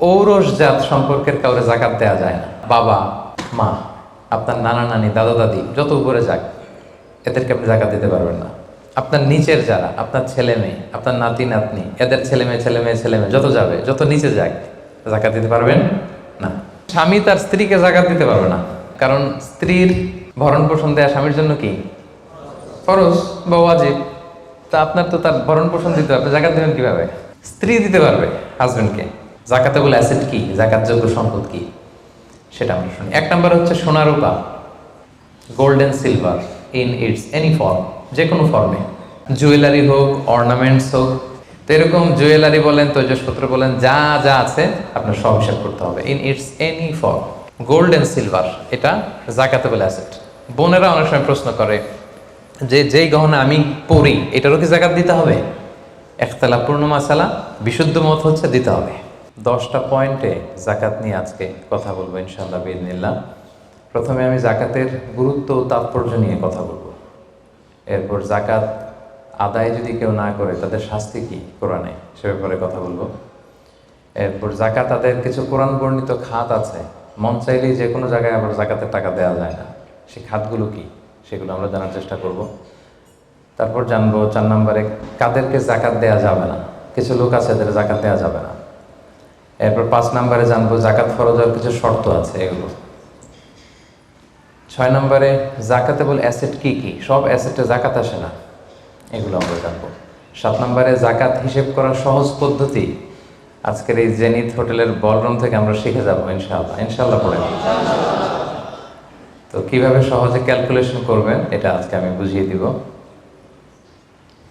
ঔরসজাত সম্পর্কের কাউরে জাকাত দেওয়া যায় না। বাবা মা, আপনার নানা নানি, দাদা দাদি, যত উপরে যাক, এদেরকে আপনি জাকাত দিতে পারবেন না। আপনার নিচের যারা, আপনার ছেলে মেয়ে, আপনার নাতি নাতনি, এদের ছেলে মেয়ে ছেলে মেয়ে ছেলে মেয়ে যত যাবে, যত নিচে যাক, জাকাত দিতে পারবেন না। স্বামী তার স্ত্রীকে জাকাত দিতে পারবে না, কারণ স্ত্রীর ভরণ পোষণ দেয়া স্বামীর জন্য কি ফরজ বা ওয়াজিব। তা আপনার তো তার ভরণ পোষণ দিতে হবে, আপনি জাকাত দেবেন কিভাবে? স্ত্রী দিতে পারবে হাজবেন্ডকে। জাকাতেবল অ্যাসেট কি, জাকাতযোগ্য সম্পদ কি, সেটা আমরা শুনি। এক নম্বর হচ্ছে সোনা রূপা, gold and silver in its any form, যে কোনো ফর্মে, জুয়েলারি হোক, অর্নামেন্টস হোক। তো এরকম জুয়েলারি বলেন, তৈজসপত্র বলেন, যা যা আছে আপনার সব হিসাব করতে হবে। In its any form, gold and silver, এটা জাকাতেবল অ্যাসেট। বোনেরা অনেক সময় প্রশ্ন করে যে যেই গহনা আমি পরি এটারও কি জাকাত দিতে হবে? একতলাপূর্ণ মাসালা, বিশুদ্ধ মত হচ্ছে দিতে হবে। 10টা পয়েন্টে জাকাত নিয়ে আজকে কথা বলবো ইনশাআল্লাহ বিইজনিল্লাহ। প্রথমে আমি জাকাতের গুরুত্ব ও তাৎপর্য নিয়ে কথা বলবো। এরপর জাকাত আদায় যদি কেউ না করে তাদের শাস্তি কি কোরআনে, সে ব্যাপারে কথা বলবো। এরপর জাকাত আদায়ের কিছু কোরআন বর্ণিত খাত আছে, মন চাইলেই যে কোনো জায়গায় আবার জাকাতের টাকা দেওয়া যায় না, সেই খাতগুলো কি সেগুলো আমরা জানার চেষ্টা করব। তারপর জানবো 4 নম্বরে কাদেরকে জাকাত দেওয়া যাবে না, কিছু লোক আছে এদের জাকাত দেওয়া যাবে না। এরপর 5 নম্বরে জানবো জাকাত ফরজ হওয়ার কিছু শর্ত আছে এগুলো। 6 নম্বরে জাকাতেবল অ্যাসেট কি কি, সব অ্যাসেটে জাকাত আসে না, এগুলো আমরা জানবো। 7 নম্বরে জাকাত হিসেব করার সহজ পদ্ধতি আজকের এই জেনিথ হোটেলের বলরুম থেকে আমরা শিখে যাবো ইনশাআল্লাহ। ইনশাআল্লাহ পড়ে, তো কিভাবে সহজে ক্যালকুলেশন করবেন এটা আজকে আমি বুঝিয়ে দিব।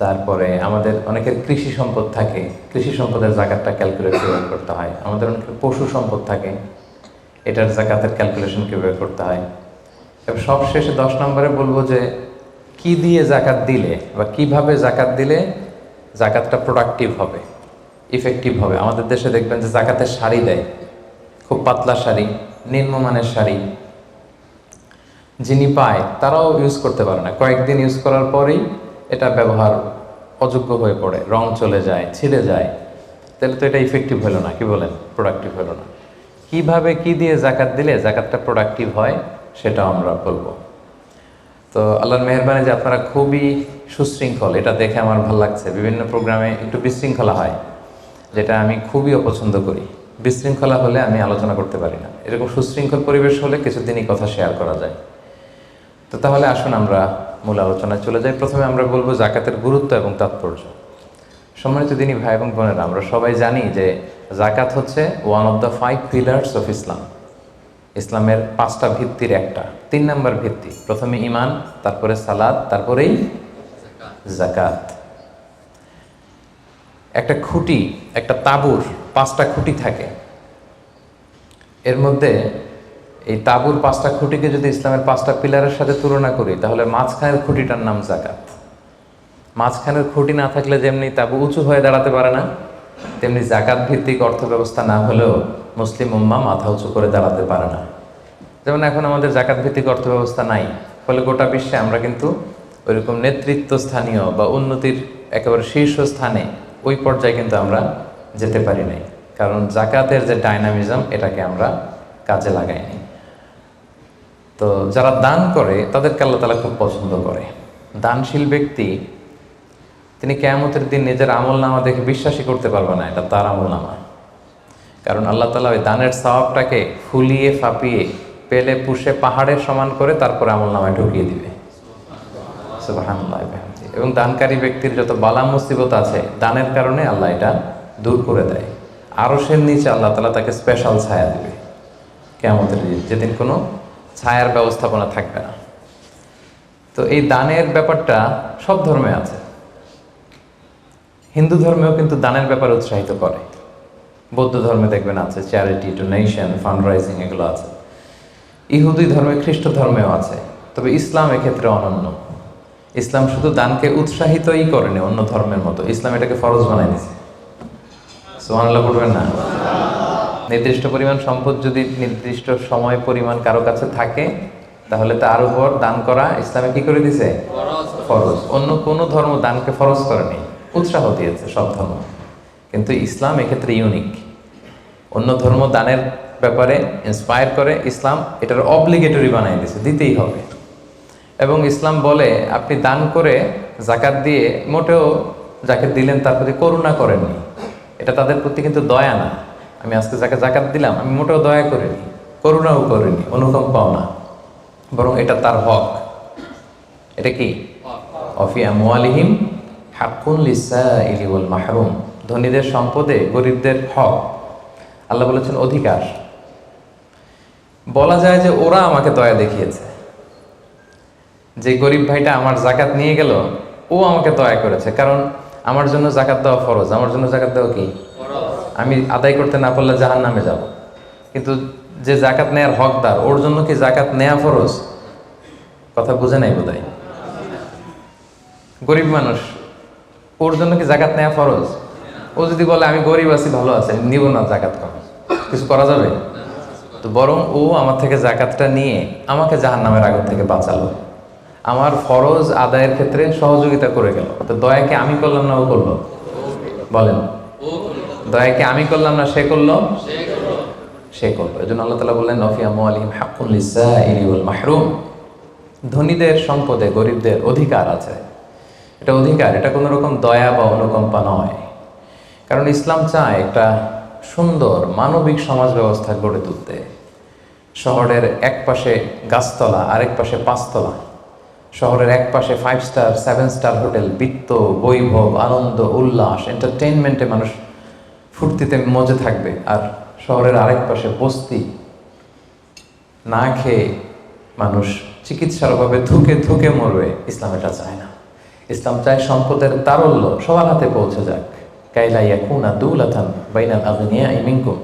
তারপরে আমাদের অনেকের কৃষি সম্পদ থাকে, কৃষি সম্পদের জাকাতটা ক্যালকুলেট কীভাবে করতে হয়। আমাদের অনেকের পশু সম্পদ থাকে, এটার জাকাতের ক্যালকুলেশন কীভাবে করতে হয়। এবার সবশেষে 10 নম্বরে বলবো যে কি দিয়ে জাকাত দিলে বা কিভাবে জাকাত দিলে জাকাতটা প্রোডাক্টিভ হবে, ইফেক্টিভ হবে। আমাদের দেশে দেখবেন যে জাকাতের শাড়ি দেয়, খুব পাতলা শাড়ি, নিম্নমানের শাড়ি, যিনি পায় তারাও ইউজ করতে পারে না, কয়েকদিন ইউজ করার পরেই এটা ব্যবহার অযোগ্য হয়ে পড়ে, রং চলে যায়, ছিঁড়ে যায়। তাহলে তো এটা ইফেক্টিভ হলো না, কি বলেন, প্রোডাক্টিভ হলো না। কিভাবে কি দিয়ে জাকাত দিলে জাকাতটা প্রোডাক্টিভ হয় সেটাও আমরা বলবো। তো আল্লাহর মেহেরবানি যে আপনারা খুবই সুশৃঙ্খল, এটা দেখে আমার ভালো লাগছে। বিভিন্ন প্রোগ্রামে একটু বিশৃঙ্খলা হয়, যেটা আমি খুবই অপছন্দ করি। বিশৃঙ্খলা হলে আমি আলোচনা করতে পারি না। এরকম সুশৃঙ্খল পরিবেশ হলে কিছুদিনই কথা শেয়ার করা যায়। তো তাহলে আসুন আমরা মূল আলোচনায় চলে যাই। প্রথমে আমরা বলবো জাকাতের গুরুত্ব এবং তাৎপর্য। সম্মানিত দিনী ভাই এবং বোনেরা, আমরা সবাই জানি যে জাকাত হচ্ছে one of the 5 pillars of Islam. ইসলামের 5টা ভিত্তির একটা, 3 নম্বর ভিত্তি। প্রথমে ঈমান, তারপরে সালাত, তারপরেই জাকাত। একটা খুঁটি, একটা তাঁবুর 5টা খুঁটি থাকে। এর মধ্যে এই তাঁবুর 5টা খুঁটিকে যদি ইসলামের 5টা পিলারের সাথে তুলনা করি, তাহলে মাঝখানের খুঁটিটার নাম জাকাত। মাঝখানের খুঁটি না থাকলে যেমনি তাঁবু উঁচু হয়ে দাঁড়াতে পারে না, তেমনি জাকাত ভিত্তিক অর্থ ব্যবস্থা না হলেও মুসলিম উম্মাহ মাথা উঁচু করে দাঁড়াতে পারে না। যেমন এখন আমাদের জাকাত ভিত্তিক অর্থ ব্যবস্থা নাই, ফলে গোটা বিশ্বে আমরা কিন্তু ওইরকম নেতৃত্ব স্থানীয় বা উন্নতির একেবারে শীর্ষস্থানে ওই পর্যায়ে কিন্তু আমরা যেতে পারি নাই, কারণ জাকাতের যে ডাইনামিজম এটাকে আমরা কাজে লাগাইনি। তো যারা দান করে তাদেরকে আল্লাহ তাআলা খুব পছন্দ করে। দানশীল ব্যক্তি তিনি কিয়ামতের দিন নিজের আমলনামা দেখে বিশ্বাসই করতে পারবে না এটা তার আমলনামা, কারণ আল্লাহ তাআলা ওই দানের সওয়াবটাকে ফুলিয়ে ফাঁপিয়ে পেলে পুষে পাহাড়ের সমান করে তারপরে আমলনামায় ঢুকিয়ে দিবে। সুবহানাল্লাহ। এবং দানকারী ব্যক্তির যত বালা মুসিবত আছে দানের কারণে আল্লাহ এটা দূর করে দেয়। আরশের নিচে আল্লাহ তাআলা তাকে স্পেশাল ছায়া দিবে কিয়ামতের দিন, যেদিন কোনো ছায়ার ব্যবস্থাপনা থাকবে না। তো এই দানের ব্যাপারটা সব ধর্মে আছে। হিন্দু ধর্মেও কিন্তু দানের ব্যাপারে উৎসাহিত করে, বৌদ্ধ ধর্মে দেখবেন আছে চ্যারিটি, ডোনেশন, ফান্ড রাইজিং, এগুলো আছে। ইহুদি ধর্মে, খ্রিস্ট ধর্মেও আছে। তবে ইসলাম এক্ষেত্রে অনন্য। ইসলাম শুধু দানকে উৎসাহিতই করেনি অন্য ধর্মের মতো, ইসলাম এটাকে ফরজ বানাই দিয়েছে। সুবহানাল্লাহ পড়বেন না? নির্দিষ্ট পরিমাণ সম্পদ যদি নির্দিষ্ট সময় পরিমাণ কারো কাছে থাকে, তাহলে তার উপর দান করা ইসলামে কি করে দিয়েছে? ফরজ। অন্য কোনো ধর্ম দানকে ফরজ করেনি, উৎসাহ দিয়েছে সব ধর্ম, কিন্তু ইসলাম এক্ষেত্রে ইউনিক। অন্য ধর্ম দানের ব্যাপারে ইন্সপায়ার করে, ইসলাম এটার অব্লিগেটরি বানাই দিয়েছে, দিতেই হবে। এবং ইসলাম বলে আপনি দান করে জাকাত দিয়ে মোটেও যাকে দিলেন তার প্রতি করুণা করেননি, এটা তাদের প্রতি কিন্তু দয়া না। আমি আজকে যাকে জাকাত দিলাম আমি মোটেও দয়া করিনি, করুণাও করিনি, অনুকম্পাও না, বরং এটা তার হক। এটা কি? অফি আমওয়ালিহিম হাক্কুন লিসাইলি ওয়াল মাহরুম, ধনীদের সম্পদে গরিবদের হক। আল্লাহ বলেছেন অধিকার। বলা যায় যে ওরা আমাকে দয়া দেখিয়েছে, যে গরিব ভাইটা আমার জাকাত নিয়ে গেল ও আমাকে দয়া করেছে, কারণ আমার জন্য জাকাত দেওয়া ফরজ। আমার জন্য জাকাত দেওয়া কি? আমি আদায় করতে না পারলে জাহান্নামে যাব। কিন্তু যে জাকাত নেয়ার হকদার ওর জন্য কি জাকাত নেয়া ফরজ? কথা বুঝে নাই বোধহয়। গরিব মানুষ, ওর জন্য কি জাকাত নেওয়া ফরজ? ও যদি বলে আমি গরিব আছি, ভালো আছে, আমি নিব না জাকাত, কিছু করা যাবে? তো বরং ও আমার থেকে জাকাতটা নিয়ে আমাকে জাহান্নামের আগুন থেকে বাঁচালো, আমার ফরজ আদায়ের ক্ষেত্রে সহযোগিতা করে গেল। তো দয়াকে আমি করলাম না ও করলো? বলেন, দয়াকে আমি করলাম না সে করলো? সে করলো। এই জন্য আল্লাহ তাআলা বললেন নফি আমওয়ালিহিম হাক্কুন লিসাইলি ওয়াল মাহরুম, ধনীদের সম্পদে গরিবদের অধিকার আছে। এটা অধিকার, এটা কোনো রকম দয়া বা অনুকম্পা নয়। কারণ ইসলাম চায় একটা সুন্দর মানবিক সমাজ ব্যবস্থা গড়ে তুলতে। শহরের এক পাশে গাছতলা, আরেক পাশে পাঁচতলা। শহরের এক পাশে 5 স্টার 7 স্টার হোটেল, বৃত্ত, বৈভব, আনন্দ, উল্লাস, এন্টারটেইনমেন্টে মানুষ ফুর্তিতে মজে থাকবে। আর শহরের আরেক পাশে বস্তি, না খেয়ে মানুষ চিকিৎসার অভাবে ধুকে ধুকে মরবে। ইসলাম এটা চায় না। ইসলাম চায় সম্পদের তারল্য সবার হাতে পৌঁছে যাক। কাইলা ইয়াকুনা দুলাতান বাইনাল আগনিয়াই মিনকুম,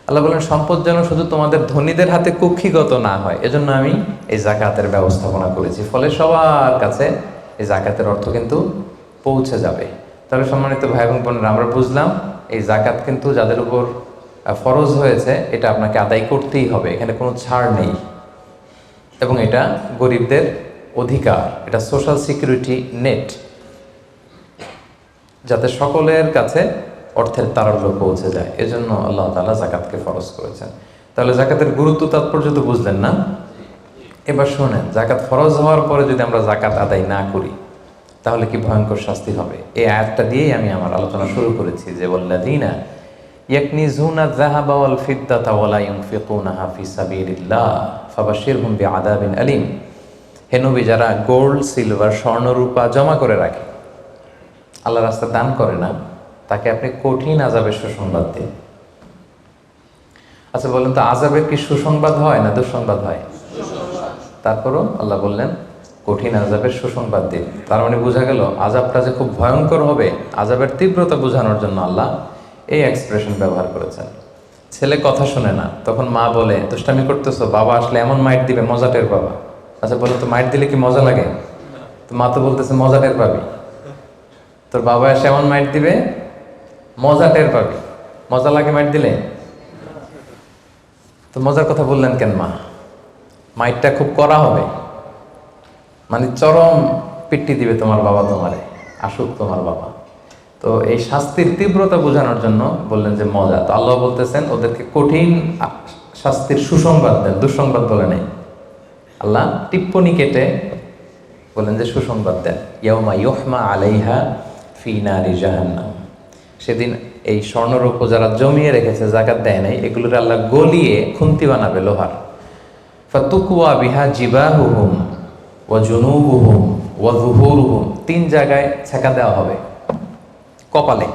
আল্লাহ বলেন সম্পদ যেন শুধু তোমাদের ধনীদের হাতে কুক্ষিগত না হয়, এজন্য আমি এই জাকাতের ব্যবস্থাপনা করেছি। ফলে সবার কাছে এই জাকাতের অর্থ কিন্তু পৌঁছে যাবে। তাহলে সম্মানিত ভাই এবং বোনেরা, আমরা বুঝলাম এই জাকাত কিন্তু যাদের উপর ফরজ হয়েছে এটা আপনাকে আদায় করতেই হবে, এখানে কোনো ছাড় নেই। এবং এটা গরিবদের অধিকার, এটা সোশ্যাল সিকিউরিটি নেট, যাতে সকলের কাছে অর্থের তারল্য পৌঁছে যায়। এজন্য আল্লাহ তাআলা জাকাতকে ফরজ করেছেন। তাহলে জাকাতের গুরুত্ব তাৎপর্য তো বুঝলেন না? এবার শোনেন, জাকাত ফরজ হওয়ার পরে যদি আমরা জাকাত আদায় না করি তাহলে কি ভয়ঙ্কর শাস্তি হবে। এই আয়াতটা দিয়েই আমি আমার আলোচনা শুরু করেছি, যে ওয়াল্লাযীনা ইয়াকনিজুনা যাহাবা ওয়াল ফিদ্দাতা ওয়া লা ইউনফিকুনাহা ফি সাবিলিল্লাহ ফাবাশশিরহুম বিআযাবিন আলীম। হে নবী, যারা গোল্ড, সিলভার, স্বর্ণ, রূপা জমা করে রাখে, আল্লাহর রাস্তায় দান করে না, তাকে আপনি কঠিন আযাবের সুসংবাদ দিন। আচ্ছা বলেন তো, আযাবের কি সুসংবাদ হয় না দুঃসংবাদ হয়? তারপরও আল্লাহ বললেন কঠিন আযাবের সুসংবাদ দিন। তার মানে বোঝা গেল আযাবটা যে খুব ভয়ঙ্কর হবে, আযাবের তীব্রতা বোঝানোর জন্য আল্লাহ এই এক্সপ্রেশন ব্যবহার করেছেন। ছেলে কথা শোনে না, তখন মা বলে দুষ্টামি করতেছো, বাবা আসলে এমন মাইট দিবে মজা টের পাবা। আচ্ছা বলো তো, মাইট দিলে কি মজা লাগে? তো মা তো বলতেছে মজা টের পাবি। তোর বাবা এসে এমন মাইট দিবে মজা টের পাবি। মজা লাগে মাইট দিলে? তো মজার কথা বললেন কেন মা? মাইটটা খুব কড়া হবে, মানে চরম পিট্টি দিবে তোমার বাবা, তোমারে আসুক তোমার বাবা। তো এই শাস্তির তীব্রতা বোঝানোর জন্য বললেন যে মজা। তো আল্লাহ বলতেছেন ওদেরকে কঠিন শাস্তির সুসংবাদ দেন, দুঃসংবাদ বলে নেই। আল্লাহ টিপ্পনি কেটে বলেন যে সুসংবাদ দেন। ইয়াউমা ইউহমা আলাইহা ফি নারি জাহান্নাম, সেদিন এই স্বর্ণরূপ যারা জমিয়ে রেখেছে, জাকাত দেয় নাই, এগুলোর আল্লাহ গলিয়ে খুন্তি বানাবে লোহার। ফাতুকুয়া বিহা জিবাহুহুম ওয়া জুনুবুহুম ওয়া যুহুরুহুম, 3 জায়গায় ছেঁকা দেওয়া হবে। কপালে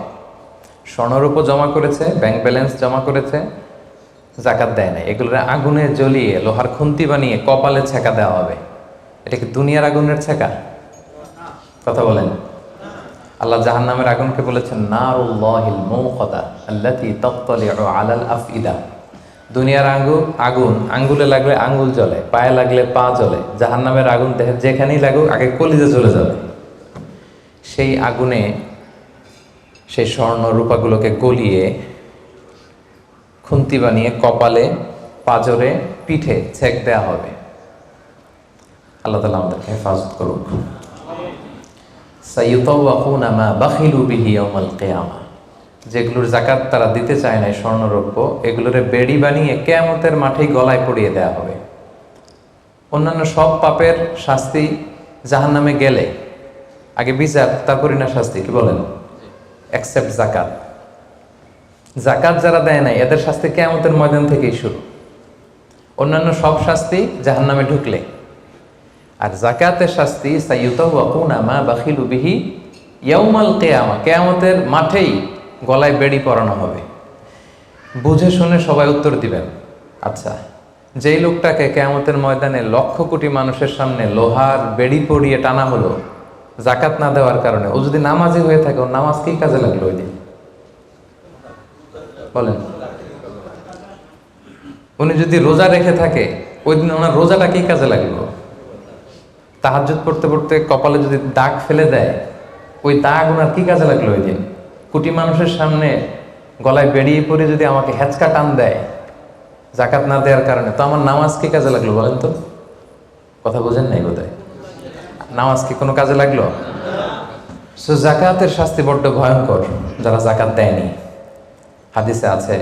স্বর্ণরূপ জমা করেছে, ব্যাংক ব্যালেন্স জমা করেছে, জাকাত দেয় নাই, এগুলোর আগুনে জ্বলিয়ে লোহার খুন্তি বানিয়ে কপালে ছেঁকা দেওয়া হবে। এটা কি দুনিয়ার আগুনের ছেঁকা? কথা বলেন। আল্লাহ জাহান্নামের আগুনকে বলেছেন নারুল্লাহিল মুকাদা আল্লাতী তাত্তালিউ আলাল আফইদা। দুনিয়ার আগুন আঙ্গুলে লাগলে আঙ্গুল জ্বলে, পায়ে লাগলে পা জ্বলে। জাহান্নামের আগুন দেহের যেখানেই লাগুক আগে কলিজে চলে যাবে। সেই আগুনে সেই স্বর্ণ রূপাগুলোকে গলিয়ে খুন্তি বানিয়ে কপালে, পাজরে, পিঠে ছেক দেওয়া হবে। আল্লাহ তাআলা আমাদেরকে হেফাজত করুক। সাইয়ুতাওয়াকুনা মা বাখিলু বিহি ইয়াউমাল কিয়ামা, যেগুলোর জাকাত তারা দিতে চায় না, স্বর্ণরৌপ্য, এগুলোরে বেড়ি বানিয়ে কিয়ামতের মাঠেই গলায় পরিয়ে দেওয়া হবে। অন্যান্য সব পাপের শাস্তি জাহান্নামে গেলে আগে বিচার, তারপরই না শাস্তি, কি বলেন? এক্সেপ্ট জাকাত। জাকাত যারা দেয় নাই এদের শাস্তি কিয়ামতের ময়দান থেকেই শুরু। অন্যান্য সব শাস্তি জাহান্নামে ঢুকলে, আর জাকাতের শাস্তি সাইয়ুতাওয়াকুনা মা বাখিলু বিহি ইয়াউমাল কিয়ামা, কিয়ামতের মাঠেই গলায় বেড়ি পরানো হবে। বুঝে শুনে সবাই উত্তর দিবেন। আচ্ছা, যেই লোকটাকে কিয়ামতের ময়দানে লক্ষ কোটি মানুষের সামনে লোহার বেড়ি পরিয়ে টানা হলো জাকাত না দেওয়ার কারণে, ও যদি নামাজি হয়ে থাকে, ওর নামাজ কি কাজে লাগলো ওই দিন? বলেন। উনি যদি রোজা রেখে থাকে, ওই দিন ওনার রোজাটা কি কাজে লাগলো? তাহাজ্জুদ পড়তে পড়তে কপালে যদি দাগ ফেলে দেয়, ওই দাগ ওনার কি কাজে লাগলো ওই দিন? কোটি মানুষের সামনে গলায় বেরিয়ে পড়ে যদি আমাকে হেঁচকা টান দেয় জাকাত না দেওয়ার কারণে, তো আমার নামাজ কি কাজে লাগলো বলেন তো? কথা বোঝেন নাই বোধহয়। নামাজ কি কোনো কাজে লাগলো? সো জাকাতের শাস্তি বড্ড ভয়ঙ্কর যারা জাকাত দেয়নি। হাদিসে আছে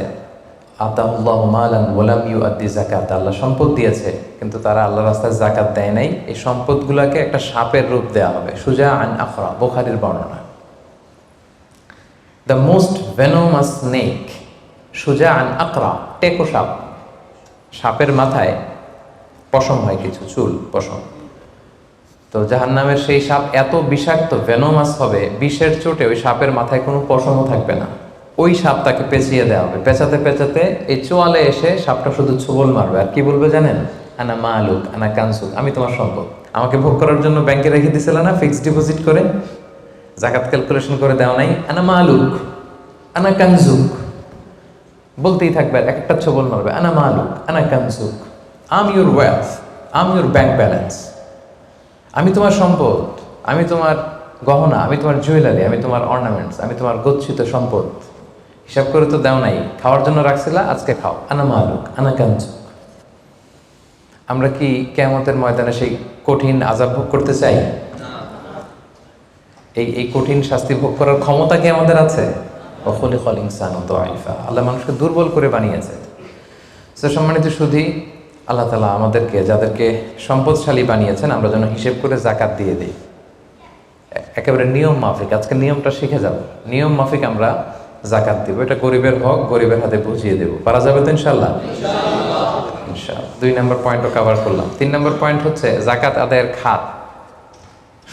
আতাহুল্লাহু মালান ওয়ালাম ইউআদ্দি যাকাত, আল্লাহ সম্পদ দিয়েছে কিন্তু তারা আল্লাহর রাস্তায় জাকাত দেয় নাই। এই সম্পদগুলোকে একটা সাপের রূপ দেয়া হবে। সুজা আন আখরা, বুখারীর বর্ণনা। দ্য মোস্ট ভেনোমাস স্নেক, সুজা আন আকরা, টেকো সাপ। সাপের মাথায় পশম হয়, কিছু চুল, পশম। তো জাহান্নামের সেই সাপ এত বিষাক্ত, ভেনোমাস হবে, বিষের চোটে ওই সাপের মাথায় কোনো পশমও থাকবে না। ওই সাপ তাকে পেঁচিয়ে দেওয়া হবে। পেঁচাতে পেঁচাতে এই চোয়ালে এসে সাপটা শুধু ছোবল মারবে, আর কি বলবে জানেন? আনা মালুক আনা কানসুক, আমি তোমার সম্পদ। আমাকে ভোগ করার জন্য ব্যাংকে রেখে দিছিল না, ফিক্সড ডিপোজিট করে, জাকাত ক্যালকুলেশন করে দেওয়া নাই। আনা মালুক আনা কানসুক বলতেই থাকবে, আর একটা ছোবল মারবে। আনা মালুক আনা কানসুক, I'm your wealth, I'm your bank balance. আমি তোমার সম্পদ, আমি তোমার গহনা, আমি তোমার জুয়েলারি, আমি তোমার অর্নামেন্টস, আমি তোমার গচ্ছিত সম্পদ। হিসাব করে তো দাও নাই, খাওয়ার জন্য রাখছিলা, আজকে খাও। আনা মালুক আনা কানসুক। আমরা কি কিয়ামতের ময়দানে সেই কঠিন আযাব ভোগ করতে চাই? এই কঠিন শাস্তি ভোগ করার ক্ষমতা কি আমাদের আছে? ওয়াখুলিকাল ইনসানু দাঈফা, আল্লাহ মানুষকে দুর্বল করে বানিয়েছে। সো সম্মানিত সুধী, আল্লাহ তাআলা আমাদেরকে, যাদেরকে সম্পদশালী বানিয়েছেন, আমরা যেন হিসেব করে জাকাত দিয়ে দিই, একেবারে নিয়ম মাফিক। আজকে নিয়মটা শিখে যাব, নিয়ম মাফিক আমরা জাকাত দিব। এটা গরিবের হক, গরিবের হাতে বুঝিয়ে দেব। পারা যাবে তো ইনশাআল্লাহ? ইনশাআল্লাহ। 2 নম্বর পয়েন্টও কভার করলাম। 3 নম্বর পয়েন্ট হচ্ছে জাকাত আদায়ের খাত।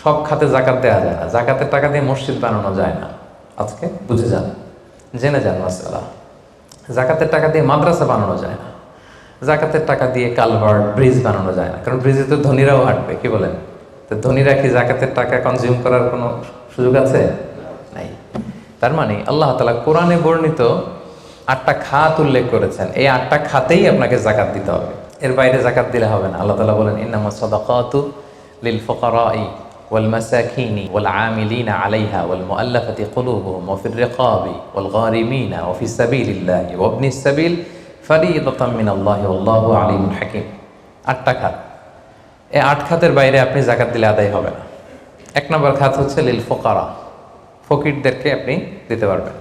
সব খাতে জাকাত দেওয়া যায় না। জাকাতের টাকা দিয়ে মসজিদ বানানো যায় না। আজকে বুঝে যান, জেনে যান মাসালা। জাকাতের টাকা দিয়ে মাদ্রাসা বানানো যায় না। জাকাতের টাকা দিয়ে কালভার্ট, ব্রিজ বানানো যায় না, কারণ ব্রিজে তো ধনীরাও হাঁটবে, কি বলেন? তো ধনীরা কি জাকাতের টাকা কনজিউম করার কোনো সুযোগ আছে? নাই। তার মানে আল্লাহ তাআলা কোরআনে বর্ণিত 8টা খাত উল্লেখ করেছেন। এই 8টা খাতেই আপনাকে জাকাত দিতে হবে, এর বাইরে জাকাত দিলে হবে না। আল্লাহ তাআলা বলেন ইন্নামাস সাদাকাতু লিল ফুকারাই ওয়াল মাসাকিনি ওয়াল আমিলিনা আলাইহা ওয়াল মুআল্লাফাতি কুলুবুহুম ওয়া ফির রিকাবি ওয়াল গারিমিনা ওয়া ফিস সাবিলিল্লাহি ওয়া ইবনিস সাবিল ফারিদাতাম মিনাল্লাহি ওয়াল্লাহু আলিমুল হাকিম। 8টা খাত। এই 8 খাতের বাইরে আপনি জাকাত দিলে আদায় হবে না। 1 নম্বর খাত হচ্ছে লিল ফুকারা, ফকিরদেরকে আপনি দিতে পারবেন।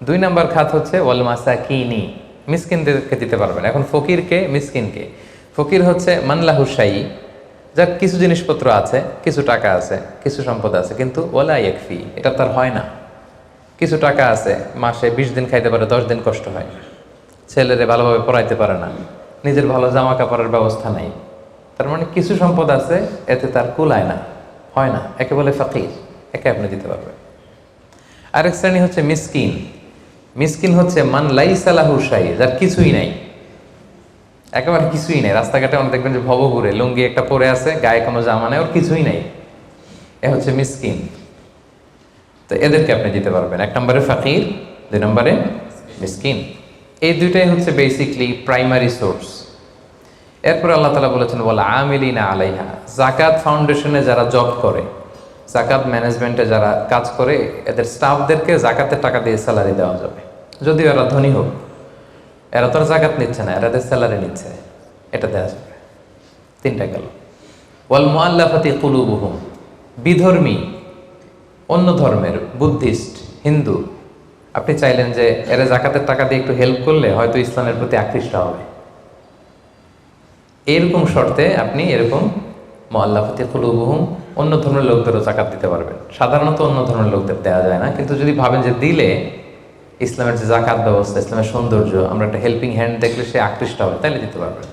2 নম্বর খাত হচ্ছে ওয়াল মাসাকিনি, মিসকিনদেরকে দিতে পারবেন। এখন ফকিরকে, মিসকিনকে? ফকির হচ্ছে মানলাহু শাই, যার কিছু জিনিসপত্র আছে, কিছু টাকা আছে, কিছু সম্পদ আছে, কিন্তু ওয়ালা ইয়াকফি, এটা তার হয় না। কিছু টাকা আছে, মাসে 20 দিন খাইতে পারে, 10 দিন কষ্ট হয়, ছেলেরে ভালোভাবে পড়াইতে পারে না, নিজের ভালো জামা কাপড়ের ব্যবস্থা নাই। তার মানে কিছু সম্পদ আছে, এতে তার কুলায় না, হয় না, একে বলে ফকির, একে আপনি দিতে পারবেন। আরেক শ্রেণী হচ্ছে মিসকিন। মিসকিন হচ্ছে মান লাইসা লাহু শাই, যার কিছুই নাই, একেবারে কিছুই নাই। রাস্তাঘাটে অনেক দেখবেন যে ভব ঘুরে, লুঙ্গি একটা পরে আছে, গায়ে কোনো জামা নেই, ওর কিছুই নাই, এ হচ্ছে মিসকিন। তো এদেরকে আপনি দিতে পারবেন। 1 নম্বরে ফকির, 2 নম্বরে মিসকিন। এই দুইটাই হচ্ছে বেসিকলি প্রাইমারি সোর্স। এরপর আল্লাহ তাআলা বলেছেন ওয়াল আমিলিনা আলাইহা, জাকাত ফাউন্ডেশনে যারা জব করে, জাকাত ম্যানেজমেন্টে যারা কাজ করে, এদের স্টাফদেরকে জাকাতের টাকা দিয়ে স্যালারি দেওয়া যাবে, যদিও এরা ধনী হোক। এরা তো আর জাকাত নিচ্ছে না, এরা স্যালারি নিচ্ছে, এটা দেওয়া যাবে। 3টা গেল। ওয়াল মুআল্লাফাতি কুলুবুহুম, বিধর্মী, অন্য ধর্মের, বুদ্ধিস্ট, হিন্দু, আপনি চাইলেন যে এরা জাকাতের টাকা দিয়ে একটু হেল্প করলে হয়তো ইসলামের প্রতি আকৃষ্ট হবে, এরকম শর্তে আপনি এরকম মুআল্লাফাতি কুলুবুহুম অন্য ধর্মের লোকদেরও জাকাত দিতে পারবেন। সাধারণত অন্য ধর্মের লোকদের দেওয়া যায় না, কিন্তু যদি ভাবেন যে দিলে ইসলামের যে জাকাত ব্যবস্থা, ইসলামের সৌন্দর্য, আমরা একটা হেল্পিং হ্যান্ড দেখলে সে আকৃষ্ট হবে, তাইলে দিতে পারবেন।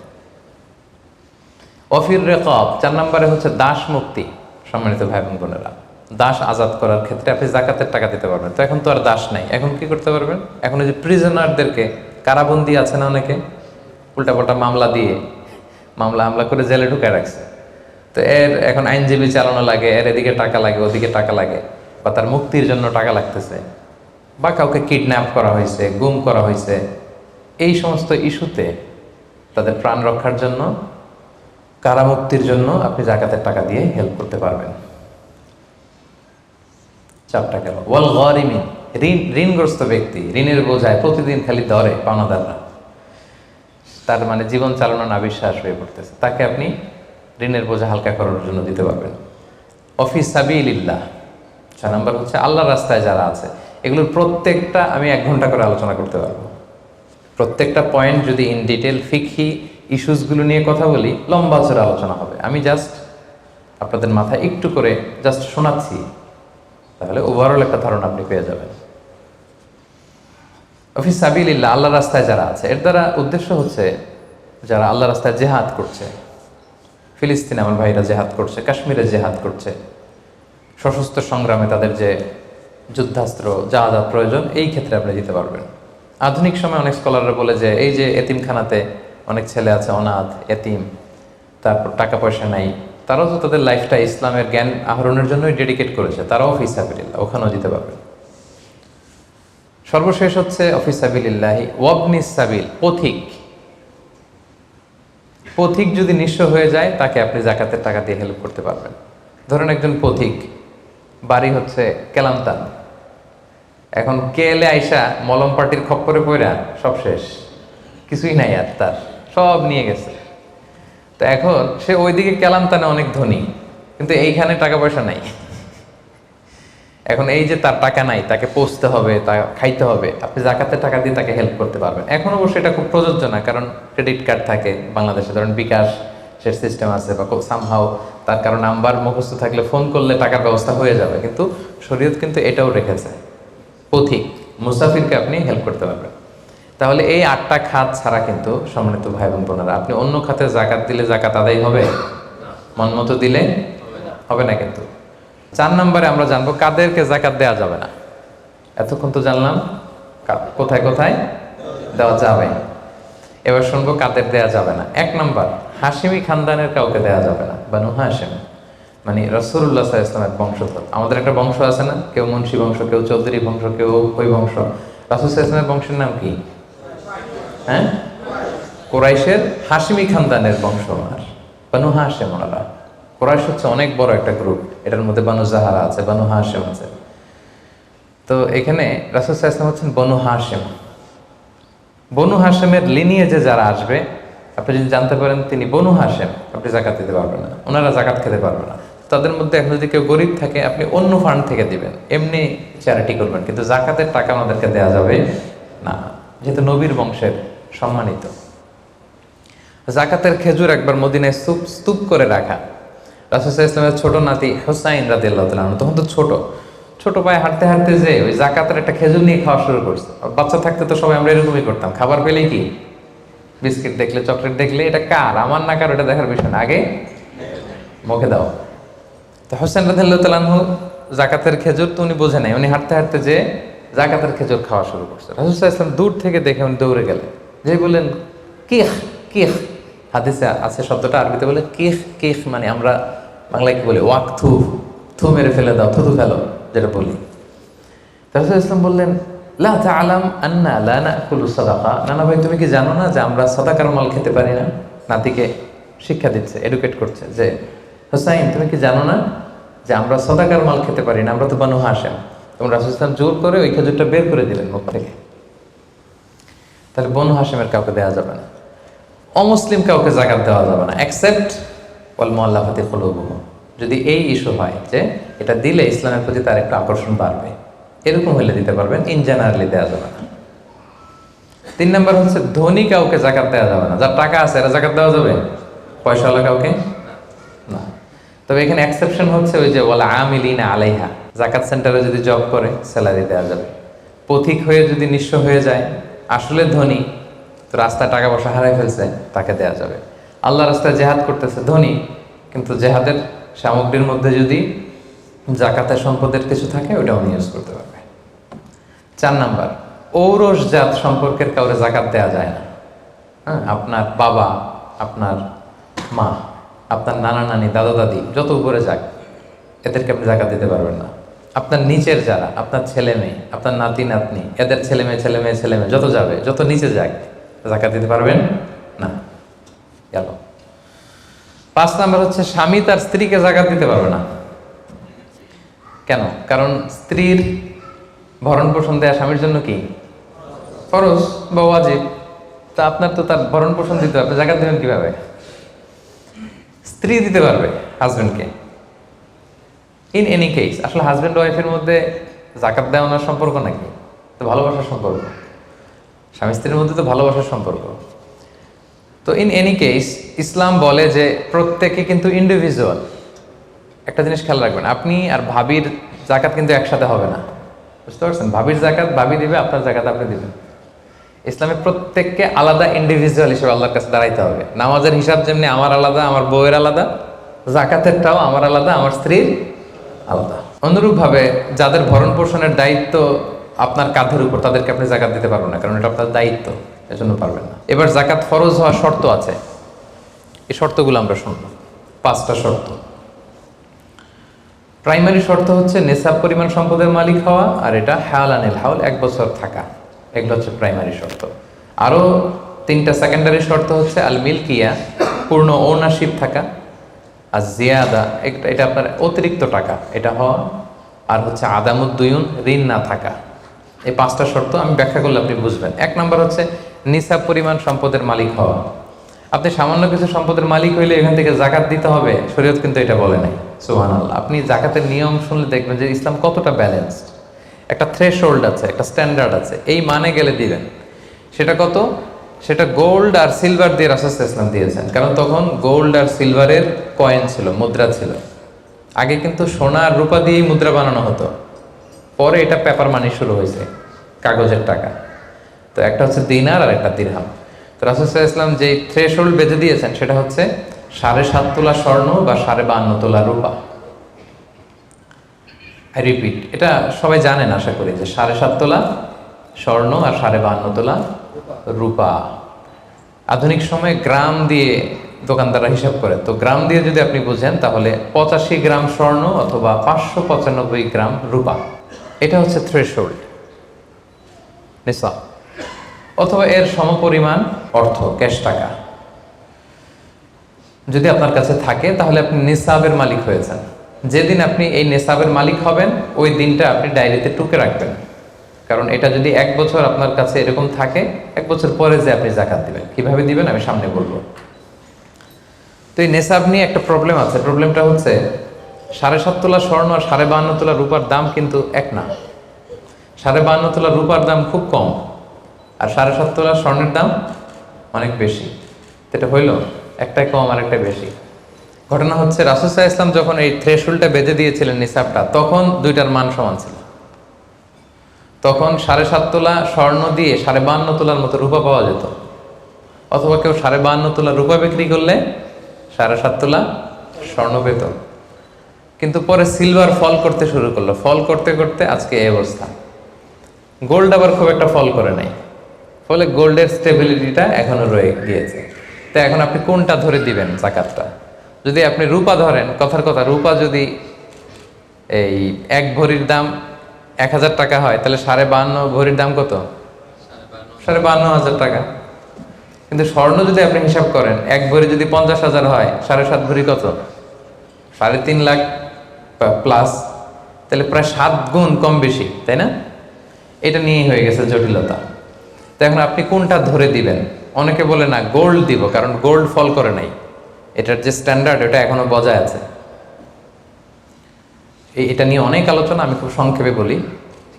অফির রেকব, 4 নম্বরে হচ্ছে দাস মুক্তি। সম্মানিত ভাই বোন বোনেরা, দাস আজাদ করার ক্ষেত্রে আপনি জাকাতের টাকা দিতে পারবেন। তো এখন তো আর দাস নাই, এখন কি করতে পারবেন? এখন ওই যে প্রিজনারদেরকে, কারাবন্দি আছে না অনেকে, উল্টাপাল্টা মামলা দিয়ে হামলা করে জেলে ঢুকে রাখছে, তো এর এখন আইনজীবী চালানো লাগে, এর এদিকে টাকা লাগে, ওদিকে টাকা লাগে, বা তার মুক্তির জন্য টাকা লাগতেছে, বা কাউকে কিডন্যাপ করা হয়েছে, গুম করা হয়েছে, এই সমস্ত ইস্যুতে তাদের প্রাণ রক্ষার জন্য, কারামুক্তির জন্য আপনি জাকাতের টাকা দিয়ে হেল্প করতে পারবেন। 4টা গেল। ওয়াল গারিমিন, ঋণগ্রস্ত ব্যক্তি, ঋণের বোঝায় প্রতিদিন খালি ধরে পাওনাদাররা, তার মানে জীবন চালানো না বিশ্বাস হয়ে পড়তেছে, তাকে আপনি ঋণের বোঝা হালকা করার জন্য দিতে পারবেন। অফিস সাবিলিল্লাহ, 6 নম্বর হচ্ছে আল্লাহর রাস্তায় যারা আছে। এগুলোর প্রত্যেকটা আমি 1 ঘন্টা করে আলোচনা করতে পারবো। প্রত্যেকটা পয়েন্ট যদি ইন ডিটেল ফিকহি ইস্যুসগুলো নিয়ে কথা বলি, লম্বা চড়া আলোচনা হবে। আমি জাস্ট আপনাদের মাথায় একটু করে জাস্ট শোনাচ্ছি, তাহলে ওভারঅল একটা ধারণা আপনি পেয়ে যাবেন। অফিস সাবিলিল্লাহ, আল্লাহর রাস্তায় যারা আছে, এর দ্বারা উদ্দেশ্য হচ্ছে যারা আল্লাহর রাস্তায় জেহাদ করছে। ফিলিস্তিনে আমার ভাইরা জেহাদ করছে, কাশ্মীরে জেহাদ করছে, সশস্ত্র সংগ্রামে তাদের যে যুদ্ধাস্ত্র যা যা প্রয়োজন, এই ক্ষেত্রে আপনি দিতে পারবেন। আধুনিক সময় অনেক স্কলাররা বলে যে এই যে এতিমখানাতে অনেক ছেলে আছে, অনাথ এতিম, তারপর টাকা পয়সা নাই, তারাও তো তাদের লাইফটা ইসলামের জ্ঞান আহরণের জন্যই ডেডিকেট করেছে, তারাও ফি সাবিলিল্লাহ, ওখানেও দিতে পারবেন। সর্বশেষ হচ্ছে অফিস সাবিলিল্লাহি ওয়াবনিস সাবিল, পথিক। পথিক যদি নিঃস্ব হয়ে যায়, তাকে আপনি জাকাতের টাকা দিয়ে হেল্প করতে পারবেন। ধরেন একজন পথিক, বাড়ি হচ্ছে কেলান্তান, এখন কেলে আইসা মলম পাটির খপ্পরে পইরা সব শেষ, কিছুই নাই আর, তার সব নিয়ে গেছে। তো এখন সে ওইদিকে কেলান্তানে অনেক ধনী, কিন্তু এইখানে টাকা পয়সা নাই। এখন এই যে তার টাকা নাই, তাকে পৌঁছতে হবে, তা খাইতে হবে, আপনি জাকাতের টাকা দিয়ে তাকে হেল্প করতে পারবেন। এখন অবশ্যই এটা খুব প্রযোজ্য না, কারণ ক্রেডিট কার্ড থাকে বাংলাদেশে, ধরেন বিকাশ সে সিস্টেম আছে, বা খুব সামহাও তার কারো নাম্বার মুখস্থ থাকলে ফোন করলে টাকার ব্যবস্থা হয়ে যাবে। কিন্তু শরীয়ত কিন্তু এটাও রেখেছে, পথিক মুসাফিরকে আপনি হেল্প করতে পারবেন। তাহলে এই 8টা খাত ছাড়া কিন্তু সম্মানিত ভাই বোন বোনেরা, আপনি অন্য খাতে জাকাত দিলে জাকাত আদায় হবে? মন মতো দিলে হবে না। কিন্তু 4 নম্বরে আমরা জানবো কাদেরকে জাকাত দেওয়া যাবে না। এতক্ষণ তো জানলাম কোথায় কোথায় দেওয়া যাবে, এবার শুনবো কাদের দেওয়া যাবে না। 1 নম্বর, হাশিমি খানদানের কাউকে দেওয়া যাবে না। বানু হাশিম মানে রাসূলুল্লাহ সাল্লাল্লাহু আলাইহি ওয়াসাল্লামের বংশধর। আমাদের একটা বংশ আছে না, কেউ মুন্সি বংশ, কেউ চৌধুরী বংশ, কেউ ওই বংশ। রাসূল সাল্লাল্লাহু আলাইহি ওয়াসাল্লামের বংশের নাম কি? হ্যাঁ, কুরাইশের হাশিমি খানদানের বংশ। আর বানু হাশিম, ওনারা কুরাইশ হচ্ছে অনেক বড় একটা গ্রুপ, এটার মধ্যে বানু জাহারা আছে, বানু হাশিম আছে। তো এখানে রাসূল সাল্লাল্লাহু আলাইহি ওয়াসাল্লাম হচ্ছেন বনু হাশিম। বনু হাশিমের লিনিয়েজে যারা আসবে, আপনি যদি জানতে পারেন তিনি বনু হাশিম, আপনি জাকাত দিতে পারবেন না, ওনারা জাকাত খেতে পারবে না। তাদের মধ্যে এখন যদি কেউ গরিব থাকে, আপনি অন্য ফান্ড থেকে দিবেন, এমনি চ্যারিটি করবেন, কিন্তু জাকাতের টাকা আমাদেরকে দেওয়া যাবে না, যেহেতু নবীর বংশের সম্মানিত। জাকাতের খেজুর একবার মদিনায় স্তূপ করে রাখা। রাসূল সাল্লাল্লাহু আলাইহি ওয়াসাল্লামের ছোট নাতি হুসাইন রাদিয়াল্লাহু তাআলা আনহু, তখন তো ছোট পায়ে হাঁটতে হাঁটতে যে ওই জাকাতের একটা খেজুর নিয়ে খাওয়া শুরু করছে। বাচ্চা থাকতে তো সবাই আমরা এরকমই করতাম, খাবার পেলেই কি বিস্কিট দেখলে, চকলেট দেখলে, এটা কার, আমার না কার, এটা দেখার বিষয় না, আগে মুখে দাও। তো হুসাইন রাদিয়াল্লাহু তাআলা আনহু জাকাতের খেজুর তো উনি বোঝে নাই, উনি হাঁটতে হাঁটতে যে জাকাতের খেজুর খাওয়া শুরু করছে। রাসূল সাল্লাল্লাহু আলাইহি ওয়াসাল্লাম দূর থেকে দেখে উনি দৌড়ে গেলেন, যে বললেন কিহ কিহ, হাদিসে আছে শব্দটা, আরবিতে বলে কিহ কিহ, মানে আমরা বাংলায় কি বলি ওয়াক থু, থু মেরে ফেলে দাও, থুতু ফেলো যেটা বলি। রাসূল সাল্লাল্লাহু আলাইহি ওয়াসাল্লাম বললেন লা তা'লাম আন্না লা নাকুলু সাদাকা, নানা ভাই তুমি কি জানো না যে আমরা সাদাকার মাল খেতে পারি না? নাতিকে শিক্ষা দিচ্ছে, এডুকেট করছে যে হুসাইন তুমি কি জানো না যে আমরা সাদাকার মাল খেতে পারি না, আমরা তো বানু হাশিম। তখন রাসূল সাল্লাল্লাহু আলাইহি ওয়াসাল্লাম জোর করে ওই খেজুরটা বের করে দিলেন মুখ থেকে। তাহলে বনু হাশিমের কাউকে দেওয়া যাবে না, অমুসলিম কাউকে জাকাত দেওয়া যাবে না, এক্সেপ্ট ওয়াল মুআল্লাফাতি কুলুবুহুম, যদি এই ইস্যু হয় যে এটা দিলে ইসলামের প্রতি তার একটা আকর্ষণ বাড়বে, এরকম হলে দিতে পারবেন, ইন জেনারেলি দেওয়া যাবে না। 3 নাম্বার হচ্ছে ধনী কাউকে জাকাত দেওয়া যাবে না। যার টাকা আছে এরা জাকাত দেওয়া যাবে, পয়সাওয়ালা কাউকে না। তবে এখানে এক্সেপশন হচ্ছে ওই যে ওয়ালা আমিলিনা আলাইহা, জাকাত সেন্টারে যদি জব করে স্যালারি দেওয়া যাবে। পথিক হয়ে যদি নিঃস্ব হয়ে যায়, আসলে ধনী তো রাস্তায় টাকা পয়সা হারাই ফেলছে, তাকে দেওয়া যাবে। আল্লাহ রাস্তায় জেহাদ করতেছে, ধনী, কিন্তু জেহাদের সামগ্রীর মধ্যে যদি জাকাতের সম্পদের কিছু থাকে ওটা উনি ইউজ করতে পারবে। 4 নাম্বার, ঔরসজাত সম্পর্কের কাউরে জাকাত দেওয়া যায় না। হ্যাঁ, আপনার বাবা, আপনার মা, আপনার নানা নানি, দাদা দাদি, যত উপরে যাক এদেরকে আপনি জাকাত দিতে পারবেন না। আপনার নিচের যারা, আপনার ছেলে মেয়ে, আপনার নাতি নাতনি, এদের ছেলে মেয়ে ছেলে মেয়ে ছেলে মেয়ে যত যাবে, যত নিচে যাক জাকাত দিতে পারবেন না। গেল। 5 নাম্বার হচ্ছে স্বামী তার স্ত্রীকে জাকাত দিতে পারবে না। কেন? কারণ স্ত্রীর ভরণ পোষণ দেয়া স্বামীর জন্য কি ফরজ বা ওয়াজিব। তা আপনার তো তার ভরণ পোষণ দিতে হবে, জাকাত দেবেন কিভাবে? স্ত্রী দিতে পারবে হাজবেন্ডকে। ইন এনি কেস আসলে হাজব্যান্ড ওয়াইফের মধ্যে জাকাত দেওয়ানোর সম্পর্ক নাকি? তো ভালোবাসার সম্পর্ক, স্বামী স্ত্রীর মধ্যে তো ভালোবাসার সম্পর্ক। তো ইন এনি কেস ইসলাম বলে যে প্রত্যেকে কিন্তু ইন্ডিভিজুয়াল। একটা জিনিস খেয়াল রাখবেন, আপনি আর ভাবির জাকাত কিন্তু একসাথে হবে না, বুঝতে পারছেন? ভাবির জাকাত ভাবি দিবে, আপনার জাকাত আপনি দিবেন। ইসলামে প্রত্যেককে আলাদা ইন্ডিভিজুয়াল হিসেবে আল্লাহর কাছে দাঁড়াইতে হবে। নামাজের হিসাব যেমনি আমার আলাদা, আমার বউয়ের আলাদা, জাকাতেরটাও আমার আলাদা, আমার স্ত্রীর আলাদা। অনুরূপভাবে যাদের ভরণ পোষণের দায়িত্ব আপনার কাঁধের উপর, তাদেরকে আপনি জাকাত দিতে পারবেন না, কারণ এটা আপনার দায়িত্ব, এজন্য পারবেন না। এবার জাকাত ফরজ হওয়ার শর্ত আছে, এই শর্তগুলো আমরা শুনব। 5টা শর্ত। প্রাইমারি শর্ত হচ্ছে নেসাব পরিমাণ সম্পদের মালিক হওয়া, আর এটা হাওলানিল হাওল, 1 বছর থাকা। এগুলো হচ্ছে প্রাইমারি শর্ত। আরও 3টা সেকেন্ডারি শর্ত হচ্ছে আল মিলকিয়া, পূর্ণ ওনারশিপ থাকা, আর জিয়াদা, এটা আপনার অতিরিক্ত টাকা এটা হওয়া, আর হচ্ছে আদামুদ্দুয়ুন, ঋণ না থাকা। এই 5টা শর্ত আমি ব্যাখ্যা করলে আপনি বুঝবেন। 1 নাম্বার হচ্ছে নিসাব পরিমাণ সম্পদের মালিক হওয়া। আপনি সামান্য কিছু সম্পদের মালিক হইলে এখান থেকে জাকাত দিতে হবে, শরীয়ত কিন্তু এটা বলে নাই। সুবহানাল্লাহ। আপনি জাকাতের নিয়ম শুনলে দেখবেন যে ইসলাম কতটা ব্যালেন্সড। একটা থ্রেশহোল্ড আছে, একটা স্ট্যান্ডার্ড আছে, এই মানে গেলে দিবেন। সেটা কত? সেটা গোল্ড আর সিলভার দিয়ে রাসূল সাল্লাল্লাহু আলাইহি ওয়াসাল্লাম দিয়েছেন, কারণ তখন গোল্ড আর সিলভারের কয়েন ছিল, মুদ্রা ছিল। আগে কিন্তু সোনা আর রূপা দিয়েই মুদ্রা বানানো হতো, পরে এটা পেপার মানি শুরু হয়েছে, কাগজের টাকা। তো একটা হচ্ছে দিনার আর একটা দিরহাম। তো রাসূল সাল্লাল্লাহু আলাইহি ওয়াসাল্লাম যে থ্রেশহোল্ড বেঁধে দিয়েছেন সেটা হচ্ছে 7.5 তোলা স্বর্ণ বা 52.5 তোলা রূপা। আই রিপিট, এটা সবাই জানেন আশা করি, যে 7.5 তোলা স্বর্ণ আর 52.5 তোলা রূপা। আধুনিক সময়ে গ্রাম দিয়ে দোকানদাররা হিসাব করে, তো গ্রাম দিয়ে যদি আপনি বুঝেন তাহলে 85 গ্রাম স্বর্ণ অথবা 595 গ্রাম রূপা, এটা হচ্ছে থ্রেশহোল্ড নিসাব, অথবা এর সমপরিমাণ অর্থ, ক্যাশ টাকা যদি আপনার কাছে থাকে, তাহলে আপনি নিসাবের মালিক হয়েছেন। যেদিন আপনি এই নিসাবের মালিক হবেন ওই দিনটা আপনি ডায়েরিতে টুকে রাখবেন, কারণ এটা যদি 1 বছর আপনার কাছে এরকম থাকে, 1 বছর পরে যে আপনি জাকাত দিবেন, কিভাবে দিবেন আমি সামনে বলবো। তো এই নেসাব নিয়ে একটা প্রবলেম আছে। প্রবলেমটা হচ্ছে 7.5 তোলা স্বর্ণ আর 52.5 তোলা রূপার দাম কিন্তু এক না। 52.5 তোলা রূপার দাম খুব কম, আর 7.5 তোলা স্বর্ণের দাম অনেক বেশি। এটা হইল একটাই কম আর একটা বেশি। ঘটনা হচ্ছে রাসূল সাল্লাল্লাহু আলাইহি ওয়াসাল্লাম যখন এই থ্রেশহোল্ডটা বেঁধে দিয়েছিলেন নিসাবটা, তখন দুইটার মান সমান ছিল। তখন 7.5 তোলা স্বর্ণ দিয়ে 52.5 তোলার মতো রূপা পাওয়া যেত, অথবা কেউ 52.5 তোলা রূপা বিক্রি করলে 7.5 তোলা স্বর্ণ পেত। কিন্তু পরে সিলভার ফল করতে শুরু করলো, ফল করতে করতে আজকে এই অবস্থা। গোল্ড আবার খুব একটা ফল করে নাই, ফলে গোল্ডের স্টেবিলিটিটা এখনো রয়ে গিয়েছে। তো এখন আপনি কোনটা ধরে দিবেন জাকাতটা? যদি আপনি রূপা ধরেন, কথার কথা, রূপা যদি এই 1 ভরির দাম 1000 টাকা হয়, তাহলে 52.5 ভরির দাম কত? 52,500 টাকা। কিন্তু স্বর্ণ যদি আপনি হিসাব করেন, 1 ভরি যদি 50,000 হয়, 7.5 ভরি কত? 3.5 লাখ প্লাস, তাহলে প্রায় 7 গুণ কম বেশি, তাই না? এটা নিয়েই হয়ে গেছে জটিলতা। তো এখন আপনি কোনটা ধরে দিবেন? অনেকে বলে না গোল্ড দিব, কারণ গোল্ড ফল করে নাই, এটার যে স্ট্যান্ডার্ড এটা এখনো বজায় আছে। এটা নিয়ে অনেক আলোচনা, আমি খুব সংক্ষেপে বলি।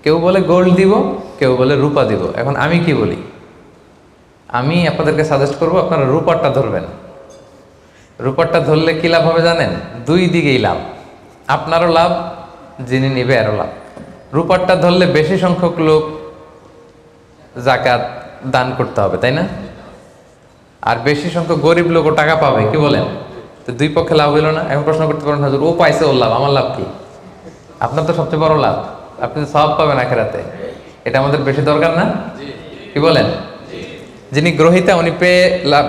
কেউ বলে গোল্ড দিব, কেউ বলে রূপা দিব। এখন আমি কি বলি? আমি আপনাদেরকে সাজেস্ট করব আপনারা রূপারটা ধরবেন। রূপারটা ধরলে কি লাভ হবে জানেন? দুই দিকেই লাভ, আপনারও লাভ, যিনি নিবে আরও লাভ। রূপারটা ধরলে বেশি সংখ্যক লোক জাকাত দান করতে হবে, তাই না? আর বেশি সংখ্যক গরিব লোকও টাকা পাবে, কি বলেন? তো দুই পক্ষে লাভ হইল না। এখন প্রশ্ন করতে পারেন, হাজুর ও পাইছে ওর লাভ, আমার লাভ কি? আপনার তো সবচেয়ে বড় লাভ, আপনি তো সওয়াব পাবেন আখিরাতে। এটা আমাদের বেশি দরকার না? কি বলেন? যিনি গ্রহীতা উনি পেয়ে লাভ,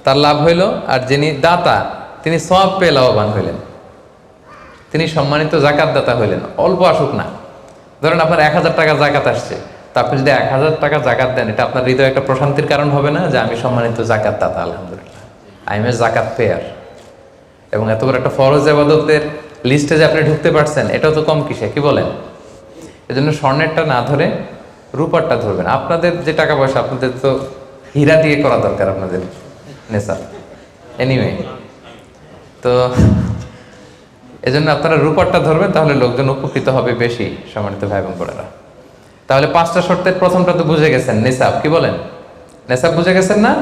তার লাভ হইল, আর যিনি দাতা তিনি সওয়াব পেয়ে লাভবান হইলেন, তিনি সম্মানিত জাকাত দাতা হইলেন। অল্প আসুক না, ধরেন আপনার 1000 টাকা জাকাত আসছে, তা আপনি যদি 1000 টাকা জাকাত দেন, এটা আপনার হৃদয়ে একটা প্রশান্তির কারণ হবে না যে আমি সম্মানিত জাকাত দাতা, আলহামদুলিল্লাহ, আই এম এ জাকাত পেয়ার। এবং এত বড় একটা ফরজ ইবাদতের লিস্টে যে আপনি ঢুকতে পারছেন, এটাও তো কম কিসে, কি বলেন? এজন্য স্বর্ণেরটা না ধরে রূপারটা ধরবেন। আপনাদের যে টাকা পয়সা, আপনাদের তো হীরা দিয়ে করা দরকার আপনাদের নেশা, এনিওয়ে। তো এজন্য আপনারা রূপারটা ধরবেন, তাহলে লোকজন উপকৃত হবে বেশি, সম্মানিত ভাই বোন বোনেরা। তাহলে 5টা শর্তের প্রথমটা তো বুঝে গেছেন, নেশাব, কি বলেন? নেশাব বুঝে গেছেন না?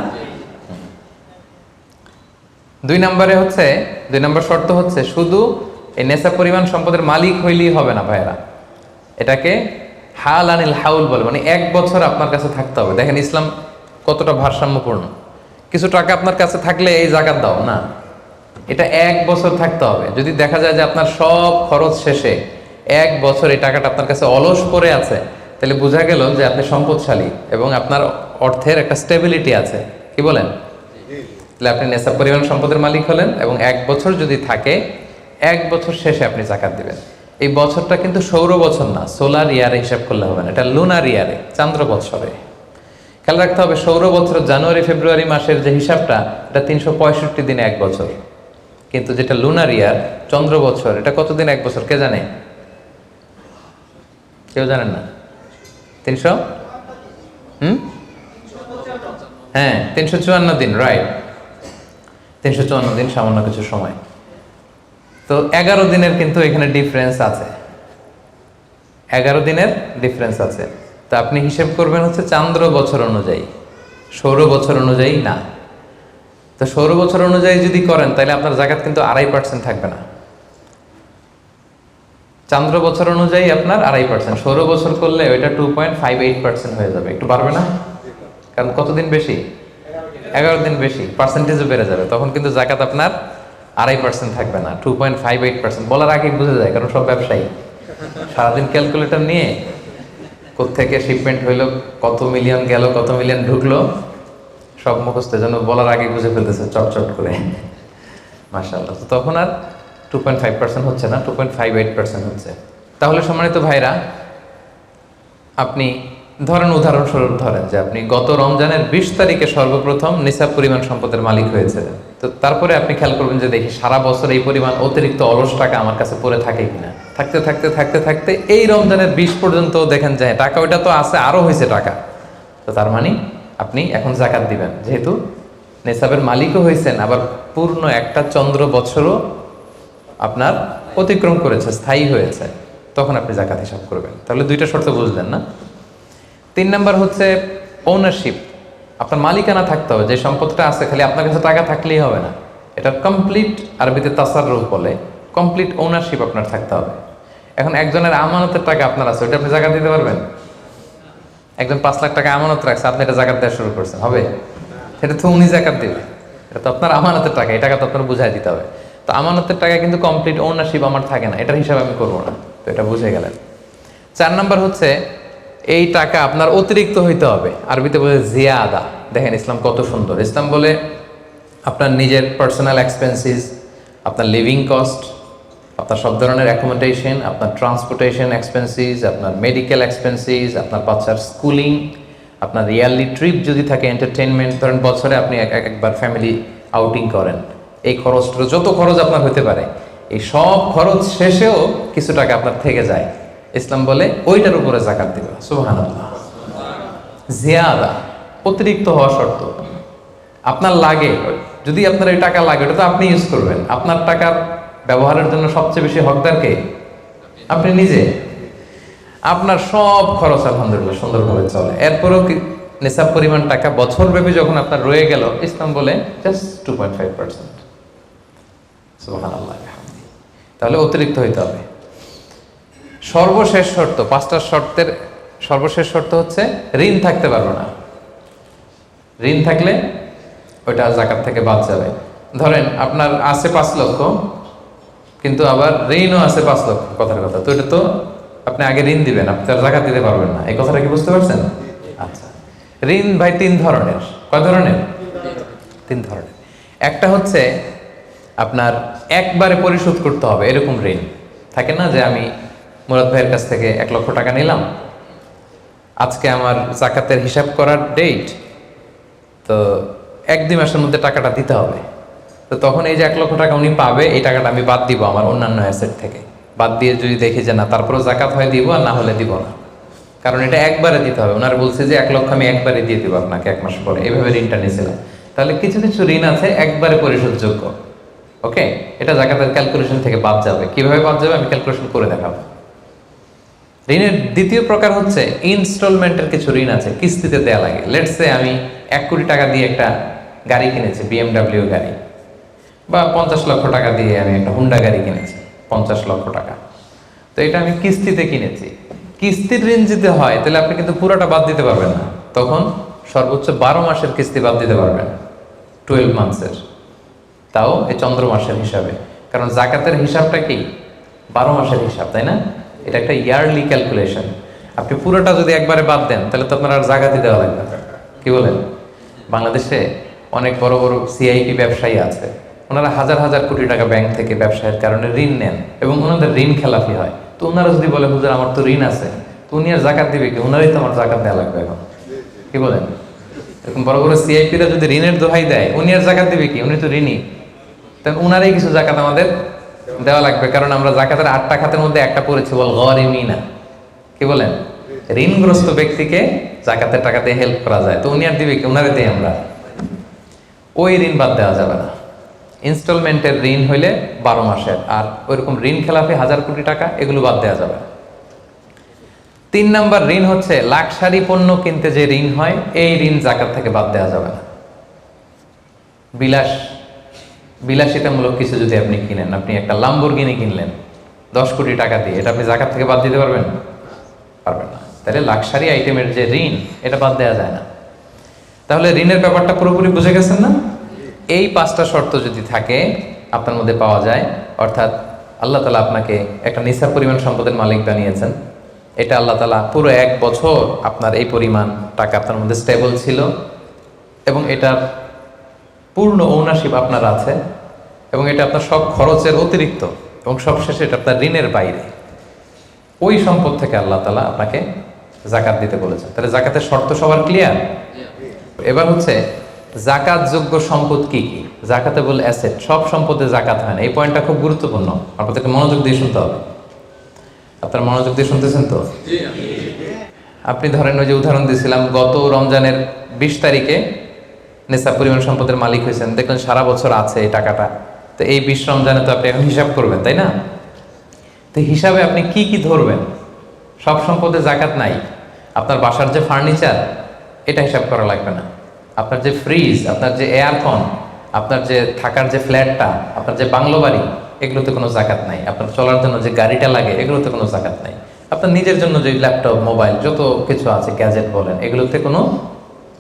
2 নম্বর শর্ত হচ্ছে শুধু এই নেশাব পরিমাণ সম্পদের মালিক হইলেই হবে না ভাইরা, এটাকে হাল আনিল হাউল বলে, মানে 1 বছর আপনার কাছে থাকতে হবে। দেখেন ইসলাম কতটা ভারসাম্যপূর্ণ। কিছু টাকা আপনার কাছে থাকলে এই জাকাত দাও না, এটা 1 বছর থাকতে হবে। যদি দেখা যায় যে আপনার সব খরচ শেষে 1 বছর এই টাকাটা আপনার কাছে অলস পড়ে আছে, তাহলে বোঝা গেল যে আপনি সম্পদশালী এবং আপনার অর্থের একটা স্টেবিলিটি আছে, কি বলেন? তাহলে আপনি নেশাব পরিমাণ সম্পদের মালিক হলেন, এবং 1 বছর যদি থাকে, 1 বছর শেষে আপনি জাকাত দিবেন। এই বছরটা কিন্তু সৌর বছর না, সোলার ইয়ারে হিসাব করলে হবে না, এটা লুনার ইয়ারে, চান্দ্র বছরে। খেয়াল রাখতে হবে, সৌর বছর জানুয়ারি ফেব্রুয়ারি মাসের যে হিসাবটা, এটা 365 দিনে 1 বছর। কিন্তু যেটা লুনার ইয়ার, চন্দ্র বছর, এটা কতদিন 1 বছর কে জানে? কেউ জানেন না? 300 হ্যাঁ 354 দিন, রাইট, 354 দিন, সামান্য কিছু সময়। তো 11 দিনের কিন্তু এখানে ডিফারেন্স আছে, 11 দিনের ডিফারেন্স আছে। তো আপনি হিসেব করবেন হচ্ছে চান্দ্র বছর অনুযায়ী, সৌর বছর অনুযায়ী না। তো সৌর বছর অনুযায়ী যদি করেন, তাহলে আপনার জাকাত কিন্তু 2.5% থাকবে না। চান্দ্র বছর অনুযায়ী আপনার 2.5%, সৌর বছর করলে ওইটা 2.58% হয়ে যাবে। একটু বাড়বে না? কারণ কতদিন বেশি? 11 দিন বেশি, পার্সেন্টেজও বেড়ে যাবে। তখন কিন্তু জাকাত আপনার 2.5% থাকবে না, 2.58%। বলার আগেই বুঝে যায়, কারণ সব ব্যবসায়ী সারাদিন ক্যালকুলেটর নিয়ে কোত্থেকে শিপমেন্ট হইলো, কত মিলিয়ন গেল, কত মিলিয়ন ঢুকলো, সব মুখস্থ, যেন বলার আগে বুঝে ফেলতেছে চটচট করে, মাশাআল্লাহ। তো তখন আর 2.5% হচ্ছে না, 2.58% হচ্ছে। তাহলে সম্মানিত ভাইরা, আপনি ধরেন, উদাহরণস্বরূপ ধরেন যে আপনি গত রমজানের 20 তারিখে সর্বপ্রথম নিসাব পরিমাণ সম্পদের মালিক হয়েছিলেন। তো তারপরে আপনি খেয়াল করবেন যে দেখি সারা বছর এই পরিমাণ অতিরিক্ত অলস টাকা আমার কাছে পড়ে থাকে কিনা। থাকতে থাকতে থাকতে থাকতে এই রমজানের 20 পর্যন্ত দেখেন যে টাকা ওইটা তো আছে, আরও হয়েছে টাকা। তো তার মানে আপনি এখন জাকাত দিবেন, যেহেতু নেসাবের মালিকও হয়েছেন, আবার পূর্ণ একটা চন্দ্র বছরও আপনার অতিক্রম করেছে, স্থায়ী হয়েছে, তখন আপনি জাকাত হিসাব করবেন। তাহলে 2টা শর্ত বুঝলেন না? 3 নাম্বার হচ্ছে ওনারশিপ। আপনার মালিকানা থাকতে হবে, যে সম্পদটা আছে খালি আপনার কাছে টাকা থাকলেই হবে না, এটা কমপ্লিট, আরবিতে তাসাররুফ বলে, কমপ্লিট ওনারশিপ আপনার থাকতে হবে। এখন একজনের আমানতের টাকা আপনার আছে, ওইটা আপনি জাকাত দিতে পারবেন? একজন 5 লাখ টাকা আমানত রাখছে, আপনি এটা জাকাত দেওয়া শুরু করছেন, হবে? সেটা তো উনি জাকাত দেবে, এটা তো আপনার আমানতের টাকা, এই টাকা তো আপনার বুঝাই দিতে হবে। তো আমানতের টাকা কিন্তু কমপ্লিট ওনারশিপ আমার থাকে না, এটার হিসাব আমি করবো না। তো এটা বুঝে গেলেন। 4 নাম্বার হচ্ছে এই টাকা আপনার অতিরিক্ত হইতে হবে, আরবিতে বলে জিয়াদা। দেখেন ইসলাম কত সুন্দর। ইসলাম বলে আপনার নিজের পার্সোনাল এক্সপেন্সিস, আপনার লিভিং কস্ট, আপনার সব ধরনের অ্যাকোমোডেশন, আপনার ট্রান্সপোর্টেশন এক্সপেন্সিস, আপনার মেডিকেল এক্সপেন্সিস, আপনার বাচ্চার স্কুলিং, আপনার ইয়ারলি ট্রিপ যদি থাকে, এন্টারটেনমেন্ট, ধরেন বছরে আপনি একবার ফ্যামিলি আউটিং করেন, এই খরচটা, যত খরচ আপনার হতে পারে, এই সব খরচ শেষেও কিছু টাকা আপনার থেকে যায়, ইসলাম বলে ওইটার উপরে জাকাত দিবে। সুবহানাল্লাহ। জিয়াদা, অতিরিক্ত হওয়া শর্ত। আপনার লাগে, যদি আপনার এই টাকা লাগে, ওটা তো আপনি ইউজ করবেন। আপনার টাকার ব্যবহারের জন্য সবচেয়ে বেশি হকদার কে? আপনি নিজে। আপনার সব খরচ আলহামদুলিল্লাহ সুন্দরভাবে চলে, এরপরেও নিসাব পরিমাণ টাকা বছরব্যাপী যখন আপনার রয়ে গেল, ইসলাম বলে জাস্ট 2.5%। সুবহানাল্লাহ। তাহলে অতিরিক্ত হইতে হবে। সর্বশেষ শর্ত, 5টা শর্তের সর্বশেষ শর্ত হচ্ছে ঋণ থাকতে পারবে না। ঋণ থাকলে ওইটা জাকাত থেকে বাদ যাবে। ধরেন আপনার আছে 5 লক্ষ, কিন্তু আবার ঋণও আছে 5 লক্ষ, কথার কথা, তো এটা তো আপনি আগে ঋণ দিবেন, আপনি তার জাকাত দিতে পারবেন না। এই কথাটা কি বুঝতে পারছেন? আচ্ছা, ঋণ ভাই 3 ধরনের। কয় ধরনের? 3 ধরনের। একটা হচ্ছে আপনার একবারে পরিশোধ করতে হবে, এরকম ঋণ থাকে না, যে আমি মুরাদ ভাইয়ের কাছ থেকে 1 লক্ষ টাকা নিলাম, আজকে আমার জাকাতের হিসাব করার ডেট, তো 1-2 মাসের মধ্যে টাকাটা দিতে হবে। তো তখন এই যে 1 লক্ষ টাকা উনি পাবে, এই টাকাটা আমি বাদ দিব আমার অন্যান্য অ্যাসেট থেকে। বাদ দিয়ে যদি দেখি যে না, তারপরেও জাকাত হয় দিব, আর না হলে দিব না, কারণ এটা একবারে দিতে হবে। ওনারা বলছে যে 1 লক্ষ আমি একবারে দিয়ে দিব আপনাকে 1 মাস পরে, এইভাবে ঋণটা নিয়েছিলাম। তাহলে কিছু কিছু ঋণ আছে একবারে পরিশোধযোগ্য, ওকে, এটা জাকাতের ক্যালকুলেশন থেকে বাদ যাবে। কিভাবে বাদ যাবে আমি ক্যালকুলেশন করে দেখাবো। ঋণের দ্বিতীয় প্রকার হচ্ছে ইনস্টলমেন্টের কিছু ঋণ আছে, কিস্তিতে দেয়া লাগে। লেটস সে আমি 1 কোটি টাকা দিয়ে একটা গাড়ি কিনেছি, BMW গাড়ি, বা 50 লক্ষ টাকা দিয়ে আমি একটা হুন্ডা গাড়ি কিনেছি, 50 লক্ষ টাকা। তো এটা আমি কিস্তিতে কিনেছি। কিস্তির ঋণ যদি হয় তাহলে আপনি কিন্তু পুরোটা বাদ দিতে পারবেন না, তখন সর্বোচ্চ 12 মাসের কিস্তি বাদ দিতে পারবেন, 12 মান্থসের, তাও এই চন্দ্র মাসের হিসাবে। কারণ জাকাতের হিসাবটা কি 12 মাসের হিসাব, তাই না? এটা একটা ইয়ারলি ক্যালকুলেশন। আপনি পুরোটা যদি একবারে বাদ দেন তাহলে তো আপনার আর জাকাতই দেওয়া লাগবে না। কি বলেন? বাংলাদেশে অনেক বড় বড় সিআইপি ব্যবসায়ী আছে, ওনারা হাজার হাজার কোটি টাকা ব্যাংক থেকে ব্যবসায়ের কারণে ঋণ নেন, এবং ওনাদের ঋণ খেলাপি হয়। তো ওনারা যদি বলে হুজুর আমার তো ঋণ আছে, তো উনি আর জাকাত দিবে কি? ওনারাই তো আমার জাকাত দেওয়া লাগবে এখন। কি বলেন? এরকম বড় বড় সিআইপিরা যদি ঋণের দোহাই দেয়, উনি আর জাকাত দিবে কি? উনি তো ঋণী, তখন উনারাই কিছু জাকাত আমাদের দেওয়া লাগবে। কারণ আমরা জাকাতের 8টা খাতের মধ্যে একটা পড়েছি, বল গরিমিনা। কি বলেন? ঋণগ্রস্ত ব্যক্তিকে জাকাতের টাকা দিয়ে হেল্প করা যায়, তো উনি আর দিবে কি? উনারে দিই আমরা। ওই ঋণ বাদ দেওয়া যাবে না। ইনস্টলমেন্টের ঋণ হইলে 12 মাসের, আর ওইরকম ঋণ খেলাপি 1000 কোটি টাকা, এগুলো বাদ দেওয়া যাবে না। 3 নাম্বার ঋণ হচ্ছে লাক্সারি পণ্য কিনতে যে ঋণ হয়, এই ঋণ জাকাত থেকে বাদ দেওয়া যাবে না। বিলাসিতামূলক কিছু যদি আপনি কিনেন, আপনি একটা লাম্বরগিনি কিনলেন 10 কোটি টাকা দিয়ে, এটা আপনি জাকাত থেকে বাদ দিতে পারবেন? পারবেন না। তাহলে লাক্সারি আইটেমের যে ঋণ, এটা বাদ দেওয়া যায় না। তাহলে ঋণের ব্যাপারটা পুরোপুরি বুঝে গেছেন না? এই 5টা শর্ত যদি থাকে আপনার মধ্যে পাওয়া যায়, অর্থাৎ আল্লাহ তাআলা আপনাকে একটা নিসাব পরিমাণ সম্পদের মালিক বানিয়েছেন, এটা আল্লাহ তাআলা পুরো 1 বছর আপনার এই পরিমাণ টাকা আপনার মধ্যে স্টেবল ছিল, এবং এটার পূর্ণ ওনারশিপ আপনার আছে, এবং এটা আপনার সব খরচের অতিরিক্ত, এবং সবশেষে এটা আপনার ঋণের বাইরে। ওই সম্পদ থেকে আল্লাহ তাআলা আপনাকে জাকাত দিতে বলেছেন। তাহলে জাকাতের শর্ত সবার ক্লিয়ার? এবার হচ্ছে জাকাত যোগ্য সম্পদ কি কি? জাকাতে বলে অ্যাসেট, সব সম্পদে জাকাত হয় না। এই পয়েন্টটা খুব গুরুত্বপূর্ণ, আপনাদেরকে মনোযোগ দিয়ে শুনতে হবে। আপনারা মনোযোগ দিয়ে শুনতেছেন তো? আপনি ধরেন ওই যে উদাহরণ দিয়েছিলাম, গত রমজানের 20 তারিখে নিসাব পরিমাণ সম্পদের মালিক হয়েছেন, দেখলেন সারা বছর আছে এই টাকাটা, তো এই 20 রমজানে তো আপনি এখন হিসাব করবেন, তাই না? তো হিসাবে আপনি কি কি ধরবেন? সব সম্পদে জাকাত নাই। আপনার বাসার যে ফার্নিচার, এটা হিসাব করা লাগবে না। আপনার যে ফ্রিজ, আপনার যে এয়ারকন, আপনার যে থাকার যে ফ্ল্যাটটা, আপনার যে বাংলো বাড়ি, এগুলোতে কোনো জাকাত নাই। আপনার চলার জন্য যে গাড়িটা লাগে, এগুলোতে কোনো জাকাত নাই। আপনার নিজের জন্য যে ল্যাপটপ, মোবাইল, যত কিছু আছে, গ্যাজেট বলেন, এগুলোতে কোনো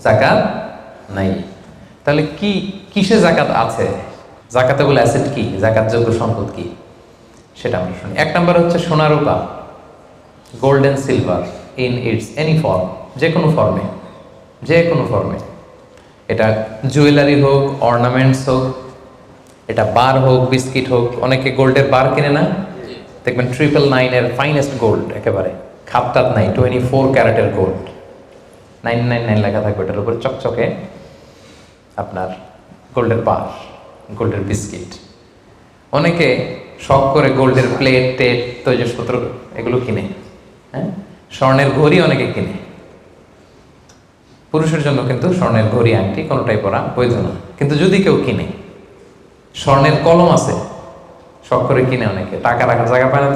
জাকাত নাই। তাহলে কি কিসে জাকাত আছে? জাকাতে বলে অ্যাসেট কি, জাকাতযোগ্য সম্পদ কি, সেটা আমরা শুনি। 1 নাম্বার হচ্ছে সোনা রূপা, gold and silver in its any form, যে কোনো ফর্মে, যে কোনো ফর্মে। এটা জুয়েলারি হোক, অর্নামেন্টস হোক, এটা বার হোক, বিস্কিট হোক। অনেকে গোল্ডের বার কিনে না, দেখবেন 999 ফাইনেস্ট গোল্ড, একেবারে খাপটাত নাই, 24 ক্যারেটের গোল্ড, 999 লেখা থাকবে এটার উপরে চকচকে, আপনার গোল্ডের বার, গোল্ডের বিস্কিট। অনেকে শখ করে গোল্ডের প্লেট, টেট, তৈজসপত্র এগুলো কিনে। হ্যাঁ, স্বর্ণের ঘড়ি অনেকে কিনে। পুরুষের জন্য কিন্তু স্বর্ণের ঘড়ি, আংটি কোনোটাই পরা বৈধ না। কিন্তু যদি কেউ কিনে, স্বর্ণের কলম আছে, শখ করে কিনে অনেকে, টাকা রাখার জায়গা পায় না,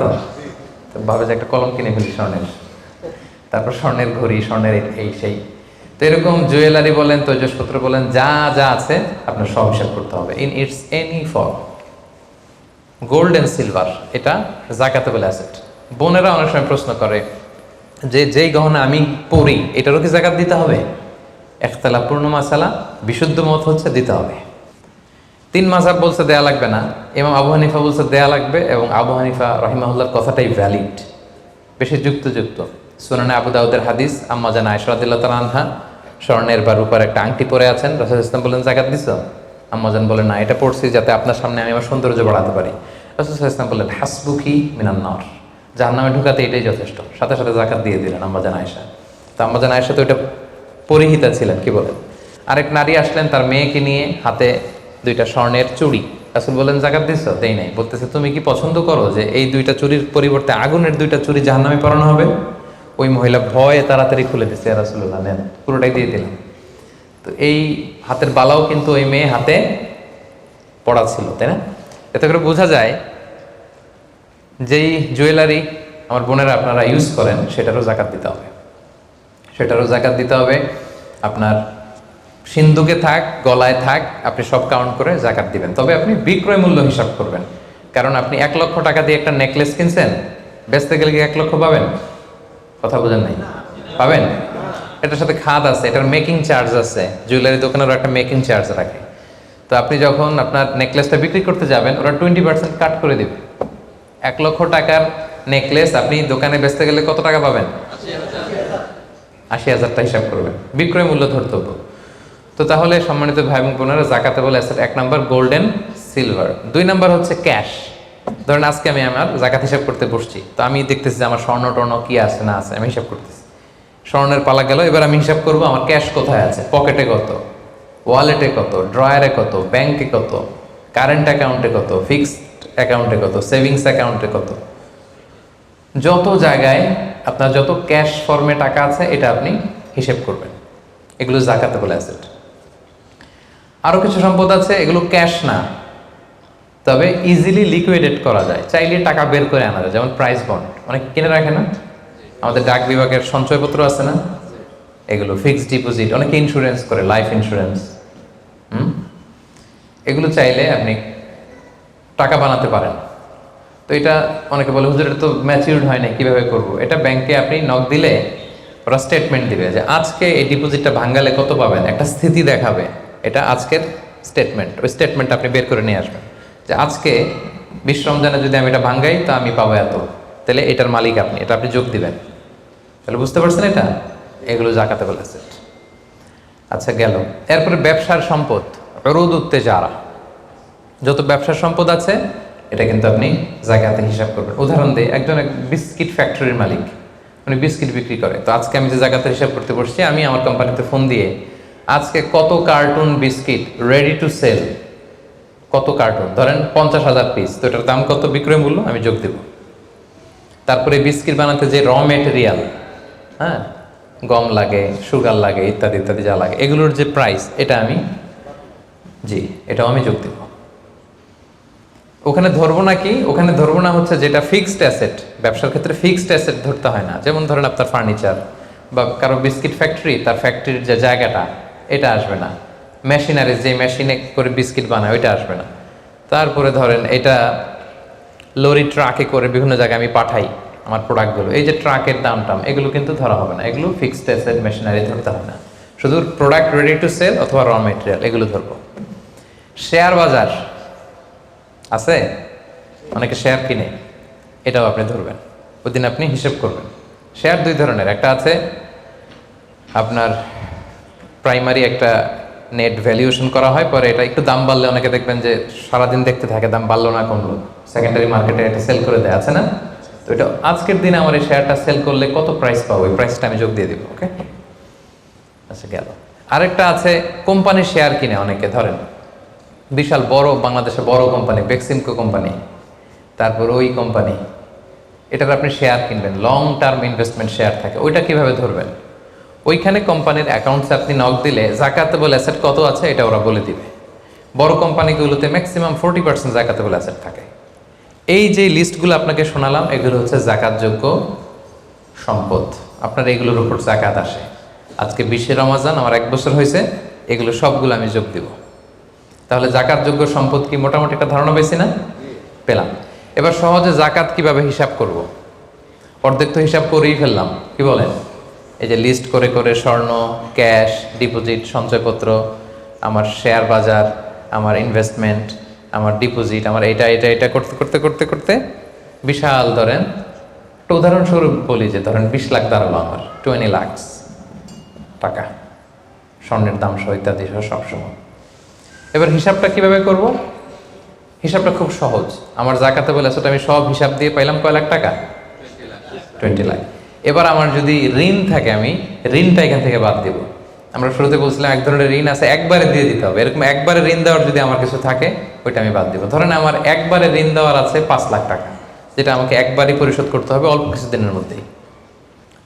তো ভাবে যে একটা কলম কিনে ফেলি স্বর্ণের, তারপর স্বর্ণের ঘড়ি, স্বর্ণের এই সেই, তো এরকম জুয়েলারি বলেন, তৈজসপত্র বলেন, যা যা আছে আপনার সব হিসাব করতে হবে in its any form. Gold and silver এটা জাকাতেবল অ্যাসেট। বোনেরা অনেক সময় প্রশ্ন করে যে যেই গহনা আমি পরি এটারও কি জাকাত দিতে হবে? ইখতিলাফপূর্ণ মাসালা, বিশুদ্ধ মত হচ্ছে দিতে হবে। 3 মাযহাব বলছে দেয়া লাগবে না, ইমাম আবু হানিফা বলছে দেয়া লাগবে, এবং আবু হানিফা রাহিমাহুল্লাহর কথাটাই ভ্যালিড, বেশি যুক্ত। সুনানে আবু দাউদের হাদিস, আম্মা জান আয়েশা রাদিয়াল্লাহু তাআলা আনহা স্বর্ণের বা রূপার একটা আংটি পরে আছেন, রাসূল ইসলাম বলেন জাকাত দিছো? আম্মা জান বলেন না, এটা পড়ছি যাতে আপনার সামনে আমি আমার সৌন্দর্য বাড়াতে পারি। রাসূল ইসলাম বললেন হাসবুকি মিনান নার, জাহান্নামে ঢুকাতে এটাই যথেষ্ট, সাথে সাথে জাকাত দিয়ে দিলেন আম্মা জান আয়েশা। তো আম্মা জান আয়েশা তো এটা পরিহিতা ছিলেন, কি বলেন। আরেক নারী আসলেন তার মেয়েকে নিয়ে, হাতে 2টা স্বর্ণের চুড়ি, রাসূল বলেন জাকাত দিছো? দেই নাই। বলতেছে তুমি কি পছন্দ করো যে এই 2টা চুড়ির পরিবর্তে আগুনের 2টা চুড়ি জাহান্নামে পরানো হবে? ওই মহিলা ভয়ে তাড়াতাড়ি খুলে দিচ্ছে, ইয়া রাসূলুল্লাহ নেন, পুরোটাই দিয়ে দিলাম। তো এই হাতের বালাও কিন্তু ওই মেয়ে হাতে পড়া ছিল, তাই না? এতে করে বোঝা যায় যেই জুয়েলারি আমার বোনেরা আপনারা ইউজ করেন সেটারও জাকাত দিতে হবে, সেটারও জাকাত দিতে হবে। আপনার সিন্ধুকে থাক, গলায় থাক, আপনি সব কাউন্ট করে জাকাত দিবেন। তবে আপনি বিক্রয় মূল্য হিসাব করবেন, কারণ আপনি 1 লক্ষ টাকা দিয়ে একটা নেকলেস কিনছেন, বেচতে গেলে কি 1 লক্ষ পাবেন? কথা বোঝেন নাই? পাবেন? এটার সাথে খাদ আছে, এটার মেকিং চার্জ আছে, জুয়েলারি দোকানেরও একটা মেকিং চার্জ রাখে। তো আপনি যখন আপনার নেকলেসটা বিক্রি করতে যাবেন, ওরা 20% কাট করে দিবে। 1 লক্ষ টাকার নেকলেস আপনি দোকানে বেচতে গেলে কত টাকা পাবেন? 80,000টা হিসাব করবেন, বিক্রয় মূল্য ধরতে হবে। তো তাহলে সম্মানিত ভাই এবং বোনেরা, জাকাতেবল asset 1 number gold and silver. 2 number হচ্ছে ক্যাশ। ধরেন আজকে আমি আমার জাকাত হিসাব করতে বসছি, তো আমি দেখতেছি যে আমার স্বর্ণ টর্ণ কি আছে না আছে, আমি হিসাব করতেছি। স্বর্ণের পালা গেল, এবার আমি হিসাব করব আমার ক্যাশ কোথায় আছে, পকেটে কত, ওয়ালেটে কত, ড্রয়ারে কত, ব্যাংকে কত, কারেন্ট অ্যাকাউন্টে কত, ফিক্সড অ্যাকাউন্টে কত, সেভিংস অ্যাকাউন্টে কত, যত জায়গায় আপনার যত ক্যাশ ফর্মে টাকা আছে এটা আপনি হিসেব করবেন। এগুলো জাকাতেবল অ্যাসেট। আরও কিছু সম্পদ আছে, এগুলো ক্যাশ না, তবে ইজিলি লিকুইডেট করা যায়, চাইলে টাকা বের করে আনা যায়, যেমন প্রাইস বন্ড অনেক কিনে রাখে না, আমাদের ডাক বিভাগের সঞ্চয়পত্র আছে না, এগুলো ফিক্সড ডিপোজিট, অনেকে ইন্স্যুরেন্স করে, লাইফ ইন্স্যুরেন্স। এগুলো চাইলে আপনি টাকা বানাতে পারেন। তো এটা অনেকে বলে হুজুর এটা তো ম্যাচিউরড হয় না, কীভাবে করব? এটা ব্যাংকে আপনি নক দিলে ওরা স্টেটমেন্ট দিবে যে আজকে এই ডিপোজিটটা ভাঙালে কত পাবেন, একটা স্থিতি দেখাবে, এটা আজকের স্টেটমেন্ট। ওই স্টেটমেন্ট আপনি বের করে নিয়ে আসবেন যে আজকে 20 রমজানে যদি আমি এটা ভাঙ্গাই তো আমি পাবো এত, তাহলে এটার মালিক আপনি, এটা আপনি যোগ দিবেন। তাহলে বুঝতে পারছেন এটা? এগুলো জাকাতেবল অ্যাসেট। আচ্ছা গেল। এরপরে ব্যবসার সম্পদ, উরুদ উত্তেজারা, যত ব্যবসার সম্পদ আছে এটা কিন্তু আপনি জাকাতে হিসাব করবেন। উদাহরণ দিই, একজন বিস্কিট ফ্যাক্টরির মালিক, উনি বিস্কিট বিক্রি করে। তো আজকে আমি যে জাকাতের হিসাব করতে বসছি, আমি আমার কোম্পানিতে ফোন দিয়ে আজকে কত carton biscuit ready to sell, কত কার্টুন, ধরেন 50,000 পিস, তো এটার দাম কত, বিক্রয় মূল্য আমি যোগ দেব। তারপরে বিস্কিট বানাতে যে র মেটেরিয়াল, হ্যাঁ, গম লাগে, সুগার লাগে, ইত্যাদি ইত্যাদি যা লাগে, এগুলোর যে প্রাইস, এটা আমি এটাও আমি যোগ দেব। ওখানে ধরবো না কি, ওখানে ধরবো না হচ্ছে যেটা ফিক্সড অ্যাসেট। ব্যবসার ক্ষেত্রে ফিক্সড অ্যাসেট ধরতে হয় না, যেমন ধরেন আপনার ফার্নিচার বা কারো বিস্কিট ফ্যাক্টরি, তার ফ্যাক্টরির যে জায়গাটা এটা আসবে না। মেশিনারি, যে মেশিনে করে বিস্কিট বানায় ওইটা আসবে না। তারপরে ধরেন এটা লরি ট্রাকে করে বিভিন্ন জায়গায় আমি পাঠাই আমার প্রোডাক্টগুলো, এই যে ট্রাকের দাম টাম এগুলো কিন্তু ধরা হবে না, এগুলো ফিক্সড অ্যাসেট মেশিনারি ধরতে হয় না। শুধু প্রোডাক্ট রেডি টু সেল অথবা র মেটেরিয়াল এগুলো ধরবো। শেয়ার বাজার আছে, অনেকে শেয়ার কিনে, এটাও আপনি ধরবেন, ওদিন আপনি হিসেব করবেন। শেয়ার 2 ধরনের, একটা আছে আপনার প্রাইমারি, একটা নেট ভ্যালুয়েশন করা হয়, পরে এটা একটু দাম বাড়লে অনেকে দেখবেন যে সারাদিন দেখতে থাকে দাম বাড়লো না কমলো, সেকেন্ডারি মার্কেটে এটা সেল করে দেয়, আছে না? তো এটা আজকের দিনে আমার এই শেয়ারটা সেল করলে কত প্রাইস পাবো, ওই প্রাইসটা আমি যোগ দিয়ে দিব। ওকে, আচ্ছা গেল। আরেকটা আছে কোম্পানির শেয়ার কিনে অনেকে, ধরেন বিশাল বড় বাংলাদেশে বড় কোম্পানি বেক্সিমকো কোম্পানি, তারপর ওই কোম্পানি, এটার আপনি শেয়ার কিনবেন, লং টার্ম ইনভেস্টমেন্ট শেয়ার থাকে, ওইটা কিভাবে ধরবেন? ওইখানে কোম্পানির অ্যাকাউন্টসে আপনি নক দিলে জাকাতেবল অ্যাসেট কত আছে এটা ওরা বলে দিবে। বড় কোম্পানিগুলোতে ম্যাক্সিমাম 40% জাকাতেবল অ্যাসেট থাকে। এই যে লিস্টগুলো আপনাকে শোনালাম, এগুলো হচ্ছে জাকাতযোগ্য সম্পদ। আপনার এগুলোর উপর জাকাত আসে। আজকে 20 রমজান, আমার 1 বছর হয়েছে, এগুলো সবগুলো আমি যোগ দিব। তাহলে জাকাতযোগ্য সম্পদ কি মোটামুটি একটা ধারণা পেয়েছি না? পেলাম। এবার সহজে জাকাত কিভাবে হিসাব করব। অর্ধেক তো হিসাব করেই ফেললাম, কি বলেন? এই যে লিস্ট করে করে স্বর্ণ, ক্যাশ, ডিপোজিট, সঞ্চয়পত্র, আমার শেয়ার বাজার, আমার ইনভেস্টমেন্ট, আমার ডিপোজিট, আমার এটা করতে করতে করতে করতে বিশাল, ধরেন একটা উদাহরণস্বরূপ বলি যে ধরেন 20 লাখ দাঁড়ালো আমার, 20 লাখ টাকা, স্বর্ণের দাম সহ ইত্যাদি সহ সবসময়। এবার হিসাবটা কিভাবে করব? হিসাবটা খুব সহজ। আমার জাকাতে বলে আসলে আমি সব হিসাব দিয়ে পাইলাম কয় লাখ টাকা? 20 লাখ। এবার আমার যদি ঋণ থাকে, আমি ঋণটা এখান থেকে বাদ দেব। আমরা শুরুতে বলছিলাম এক ধরনের ঋণ আছে একবারে দিয়ে দিতে হবে, এরকম একবারে ঋণ দেওয়ার যদি আমার কিছু থাকে ওইটা আমি বাদ দেব। ধরেন আমার একবারে ঋণ দেওয়ার আছে 5 লাখ টাকা, যেটা আমাকে একবারই পরিশোধ করতে হবে অল্প কিছুদিনের মধ্যেই,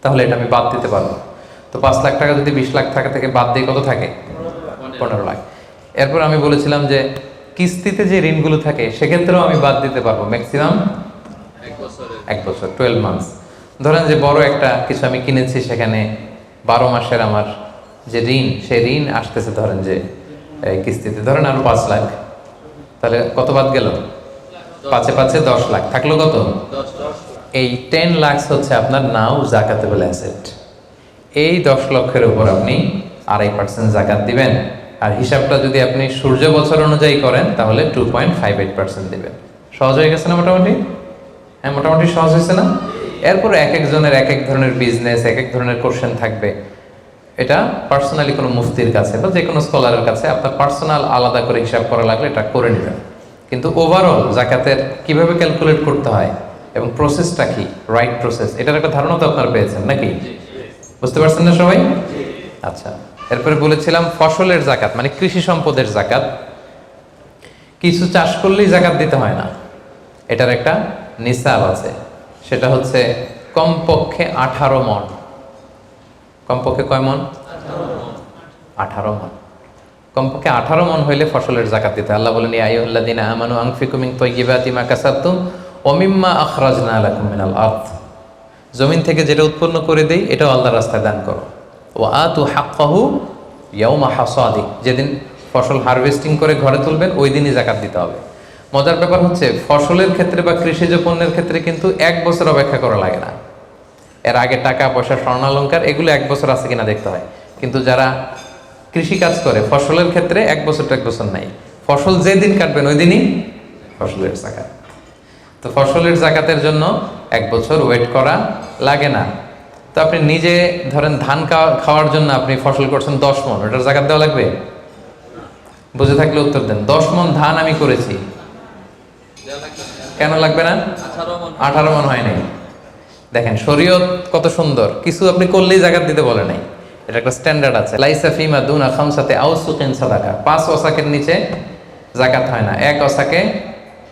তাহলে এটা আমি বাদ দিতে পারবো। তো 5 লাখ টাকা যদি 20 লাখ টাকা থেকে বাদ দিয়ে কত থাকে? 15 লাখ। এরপর আমি বলেছিলাম যে কিস্তিতে যে ঋণগুলো থাকে সেক্ষেত্রেও আমি বাদ দিতে পারবো ম্যাক্সিমাম 1 বছর, 12 মান্থস। ধরেন যে বড় একটা কিছু আমি কিনেছি, সেখানে 12 মাসের আমার যে ঋণ, সেই ঋণ আসতেছে ধরেন যে কিস্তিতে, ধরেন আরো 5 লাখ, তাহলে কত বাদ গেল? 5 5 10 লাখ, থাকলো কত? এই 10 লাখ হচ্ছে আপনার নাও জাকাতেবল অ্যাসেট। এই 10 লক্ষের উপর আপনি 2.5% জাকাত দিবেন। আর হিসাবটা যদি আপনি সূর্য বছর অনুযায়ী করেন তাহলে 2.58% দিবেন। সহজ হয়ে গেছে না মোটামুটি? হ্যাঁ, মোটামুটি সহজ হয়েছে না? এরপর এক একজনের এক এক ধরনের বিজনেস, এক এক ধরনের কোশ্চেন থাকবে। এটা পার্সোনালি কোনো মুফতির কাছে বা যে কোনো স্কলারের কাছে আপনার পার্সোনাল আলাদা করে হিসাব করা লাগলে এটা করে নেবেন। কিন্তু ওভারঅল জাকাতের কিভাবে ক্যালকুলেট করতে হয় এবং প্রসেসটা কি, রাইট প্রসেস, এটার একটা ধারণা তো আপনারা পেয়েছেন নাকি? বুঝতে পারছেন না সবাই? আচ্ছা, এরপরে বলেছিলাম ফসলের জাকাত, মানে কৃষি সম্পদের জাকাত। কিছু চাষ করলেই জাকাত দিতে হয় না, এটার একটা নিসাব আছে। সেটা হচ্ছে কমপক্ষে 18 মণ। কমপক্ষে কয় মণ? 18 মণ। কমপক্ষে 18 মণ হইলে ফসলের জাকাত দিতে। আল্লাহ বলেন, ইয়া আইয়ুহাল্লাযীনা আমানু আনফিকু মিন তাইয়্যিবাতি মা কাসাবতুম ওয়া মিম্মা আখরাজনা লাকুম মিনাল আরদ। জমিন থেকে যেটা উৎপন্ন করে দেই এটাও আল্লাহর রাস্তায় দান করো। ওয়া আতু হাক্কাহু ইয়াওমা হাসাদি, যেদিন ফসল হারভেস্টিং করে ঘরে তুলবেন ওই দিনই জাকাত দিতে হবে। মজার ব্যাপার হচ্ছে ফসলের ক্ষেত্রে বা কৃষিজ পণ্যের ক্ষেত্রে কিন্তু 1 বছর অপেক্ষা করা লাগে না। এর আগে টাকা পয়সা, স্বর্ণালঙ্কার এগুলো 1 বছর আছে কিনা দেখতে হয়। কিন্তু যারা কৃষি কাজ করে ফসলের ক্ষেত্রে 1 বছর তো 1 বছর নাই, ফসল যেদিন কাটবেন ওই দিনই ফসলের জাকাত। তো ফসলের জাকাতের জন্য 1 বছর ওয়েট করা লাগে না। তো আপনি নিজে ধরেন ধান খাওয়ার জন্য আপনি ফসল করছেন 10 মণ, ওটার জাকাত দেওয়া লাগবে? বুঝে থাকলে উত্তর দেন। 10 মণ ধান আমি করেছি, কেন লাগবে না? 18 মণ হয় নাই। দেখেন শরীয়ত কত সুন্দর, কিছু আপনি করলেই জাকাত দিতে বলে নাই। এটা একটা স্ট্যান্ডার্ড আছে, লাইসা ফিমা দুনা খামসাতে আউসুকিন সাদাকা। 5 ওয়াসাকের নিচে জাকাত হয় না। 1 ওয়াসাকে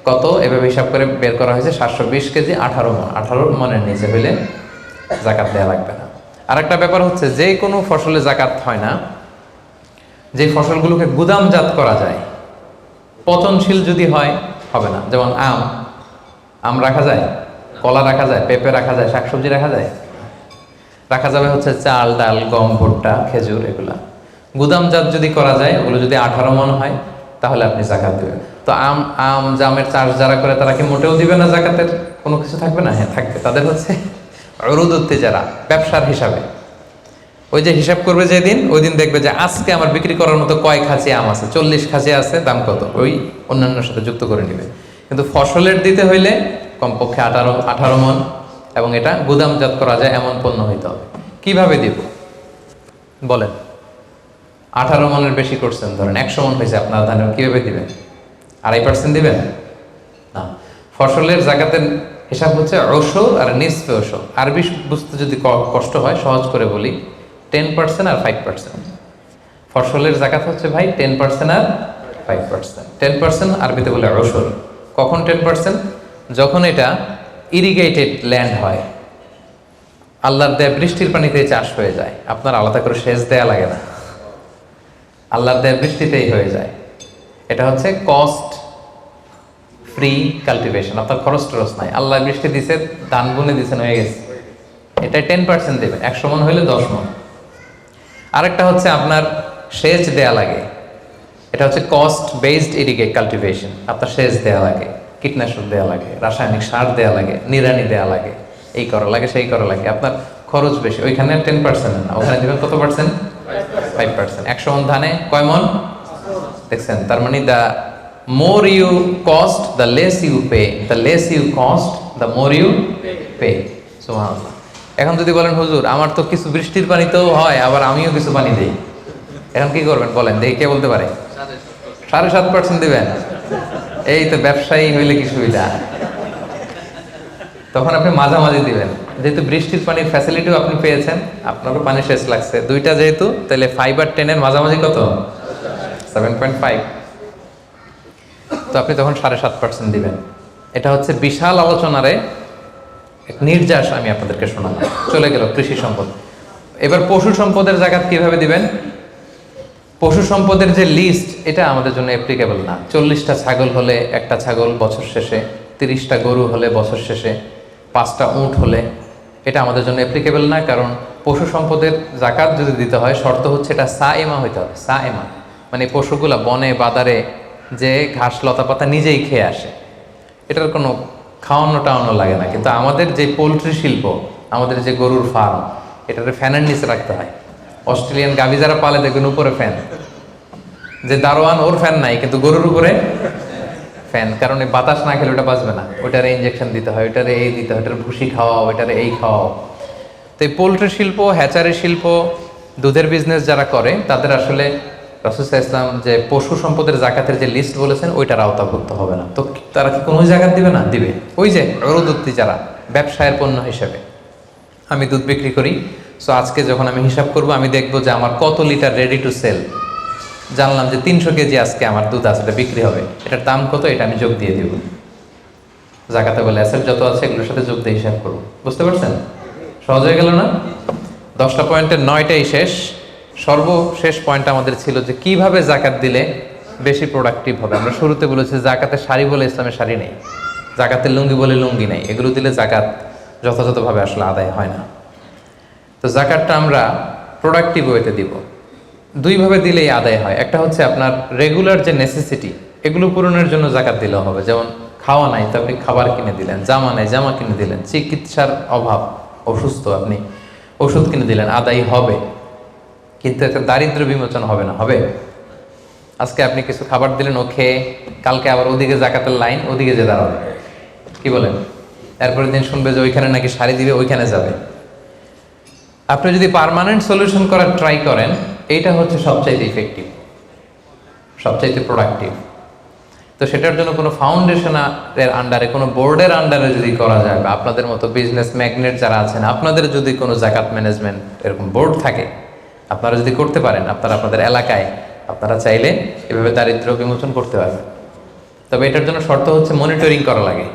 কত এভাবে হিসাব করে বের করা হয়েছে 720 কেজি, 18 মণ। 18 মণের নিচে হইলে জাকাত দেওয়া লাগবে না। আর একটা ব্যাপার হচ্ছে যে কোনো ফসলে জাকাত হয় না যে ফসলগুলোকে গুদামজাত করা যায়। পচনশীল যদি হয় হবে না। যেমন আম রাখা যায়, কলা রাখা যায়, পেঁপে রাখা যায়, শাকসবজি রাখা যায়। রাখা যাবে হচ্ছে চাল, ডাল, গম, ভুট্টা, খেজুর, এগুলা গুদামজাত যদি করা যায়, ওগুলো যদি 18 মণ হয় তাহলে আপনি জাকাত দেবেন। তো জামের চাষ যারা করে তারা কি মোটেও দিবে না জাকাতের কোনো কিছু থাকবে না? হ্যাঁ থাকবে। তাদের হচ্ছে উরুদুত যারা ব্যবসার হিসাবে ওই যে হিসাব করবে যেদিন, ওই দিন দেখবে যে আজকে আমার বিক্রি করার মতো কয় খাঁচি আম আছে, 40 খাঁচি আছে, দাম কত, ওই অন্যান্যের সাথে যুক্ত করে নেবে। কিন্তু ফসলের দিতে হইলে কমপক্ষে 18 মণ, এবং এটা গুদামজাত করা যায় এমন পণ্য হইতে হবে। কিভাবে দিব বলেন? 18 মণের বেশি করছেন, ধরেন 100 মণ হয়েছে আপনার ধান, কিভাবে দিবেন? 2.5% দিবেন না। ফসলের জাকাতের হিসাব হচ্ছে ওশর আর নিসফে ওশর। আরবি বুঝতে যদি কষ্ট হয় সহজ করে বলি, 10% আর 5%। ফসলের জাকাত হচ্ছে ভাই 10% আর 5%। 10% আরবিতে বলে ওশর। কখন 10%? যখন এটা ইরিগেটেড ল্যান্ড হয়, আল্লাহর দেয়া বৃষ্টির পানিতে চাষ হয়ে যায়, আপনার আলাদা করে সেচ দেয়া লাগে না, আল্লাহর দেয়া বৃষ্টিতেই হয়ে যায়। এটা হচ্ছে কস্ট ফ্রি কাল্টিভেশন, আপনার খরচ টরচ নাই। আল্লাহ বৃষ্টি দিছে, ধান বুনে দিছেন, হয়ে গেছে। এটা 10% দেবেন, 100 মন হইলে 10 মন। আরেকটা হচ্ছে আপনার সেচ দেয়া লাগে, এটা হচ্ছে কস্ট বেসড ইরিগেট কাল্টিভেশন। আপনার সেচ দেয়া লাগে, কীটনাশক দেয়া লাগে, রাসায়নিক সার দেয়া লাগে, নিড়ানি দেয়া লাগে, এই করা লাগে সেই করা লাগে, আপনার খরচ বেশি। ওইখানে 10% না, ওখানে দেবেন কত পার্সেন্ট? 5%। 100 মন ধানে কয় মন দেখছেন? তার মানে the more you cost the less you pay, the less you cost the more you pay. সুবহানাল্লাহ। এখন যদি বলেন হুজুর আমার তো কিছু বৃষ্টির পানিতেও হয়, আবার আমিও কিছু পানি দিই, এখন কি করবেন বলেন দেখি, কে বলতে পারে? 7.5% দিবেন? এই তো ব্যবসায়ী হইলে কি সুবিধা। তখন আপনি মাঝামাঝি দিবেন, যেহেতু বৃষ্টির পানির ফ্যাসিলিটিও আপনি পেয়েছেন, আপনারও পানি শেষ লাগছে, দুইটা যেহেতু, তাহলে 5 আর 10 এর মাঝামাঝি কত? 7.5। তো আপনি তখন 7.5% দিবেন। এটা হচ্ছে বিশাল আলোচনারে এক নির্যাস আমি আপনাদেরকে শোনালাম। চলে গেল কৃষি সম্পদ। এবার পশু সম্পদের জাকাত কিভাবে দিবেন? পশু সম্পদের যে লিস্ট, এটা আমাদের জন্য অ্যাপ্লিকেবল না। 40টা ছাগল হলে একটা ছাগল বছর শেষে, 30টা গরু হলে বছর শেষে, 5টা উট হলে, এটা আমাদের জন্য অ্যাপ্লিকেবল না। কারণ পশু সম্পদের জাকাত যদি দিতে হয়, শর্ত হচ্ছে এটা সায়েমা হইতে হবে। সায়েমা মানে পশুগুলা বনে বাদারে যে ঘাস লতা পাতা নিজেই খেয়ে আসে, এটার কোনো খাওয়ানো টাওয়ানো লাগে না। কিন্তু আমাদের যে পোলট্রি শিল্প, আমাদের যে গরুর ফার্ম, এটাকে ফ্যানের নিচে রাখতে হয়। অস্ট্রেলিয়ান গাভী যারা পালে দেখবেন উপরে ফ্যান, যে দারোয়ান ওর ফ্যান নাই, কিন্তু গরুর উপরে ফ্যান। কারণ এই বাতাস না খেলে ওটা বাঁচবে না, ওইটারে ইঞ্জেকশন দিতে হয়, ওইটারে এই দিতে হয়, ওইটারে ভুসি খাওয়াও, ওইটারে এই খাওয়াও। তো এই পোলট্রি শিল্প, হ্যাচারি শিল্প, দুধের বিজনেস যারা করে, তাদের আসলে রাসূল সাল্লাল্লাহু আলাইহি ওয়াসাল্লাম যে পশু সম্পদের জাকাতের যে লিস্ট বলেছেন, ওইটার আওতাভুক্ত হবে না। তো তারা কি কোনো জাকাত দিবে না? দিবে। ওই যে উরুদুত্তি যারা ব্যবসায়ের পণ্য হিসেবে, আমি দুধ বিক্রি করি, সো আজকে যখন আমি হিসাব করব, আমি দেখবো যে আমার কত লিটার রেডি টু সেল, জানলাম যে 300 কেজি আজকে আমার দুধ আসলে বিক্রি হবে, এটার দাম কত, এটা আমি যোগ দিয়ে দিব। জাকাতে বলে অ্যাসেট যত আছে এগুলোর সাথে যোগ দিয়ে হিসাব করবো। বুঝতে পারছেন? সহজ হয়ে গেল না? 10টা পয়েন্টের 9টাই শেষ। সর্বশেষ পয়েন্ট আমাদের ছিল যে কিভাবে জাকাত দিলে বেশি প্রোডাক্টিভ হবে। আমরা শুরুতে বলেছি জাকাতের শাড়ি বলে ইসলামের শাড়ি নেই, জাকাতের লুঙ্গি বলে লুঙ্গি নেই, এগুলো দিলে জাকাত যথাযথভাবে আসলে আদায় হয় না। তো জাকাতটা আমরা প্রোডাক্টিভ ওয়েতে দিব। দুইভাবে দিলেই আদায় হয়। একটা হচ্ছে আপনার রেগুলার যে নেসেসিটি, এগুলো পূরণের জন্য জাকাত দিলেও হবে। যেমন খাওয়া নাই তো আপনি খাবার কিনে দিলেন, জামা নাই জামা কিনে দিলেন, চিকিৎসার অভাব, অসুস্থ আপনি ওষুধ কিনে দিলেন, আদায় হবে। কিন্তু একটা দারিদ্র বিমোচন হবে না? হবে। আজকে আপনি কিছু খাবার দিলেন, ও খেয়ে কালকে আবার ওদিকে জাকাতের লাইন, ওদিকে যে দাঁড়াবে, কি বলেন? এরপরের দিন শুনবে যে ওইখানে নাকি শাড়ি দিবে, ওইখানে যাবে। আপনি যদি পার্মানেন্ট সলিউশন করার ট্রাই করেন, এইটা হচ্ছে সবচাইতে ইফেক্টিভ, সবচাইতে প্রোডাক্টিভ। তো সেটার জন্য কোনো ফাউন্ডেশনের আন্ডারে, কোনো বোর্ডের আন্ডারে যদি করা যায়, বা আপনাদের মতো বিজনেস ম্যাগনেট যারা আছেন, আপনাদের যদি কোনো জাকাত ম্যানেজমেন্ট এরকম বোর্ড থাকে, আপনারা যদি করতে পারেন, আপনারা আপনাদের এলাকায় আপনারা চাইলে এভাবে দারিদ্র্য বিমোচন করতে পারবেন। তবে এটার জন্য শর্ত হচ্ছে মনিটরিং করা লাগে।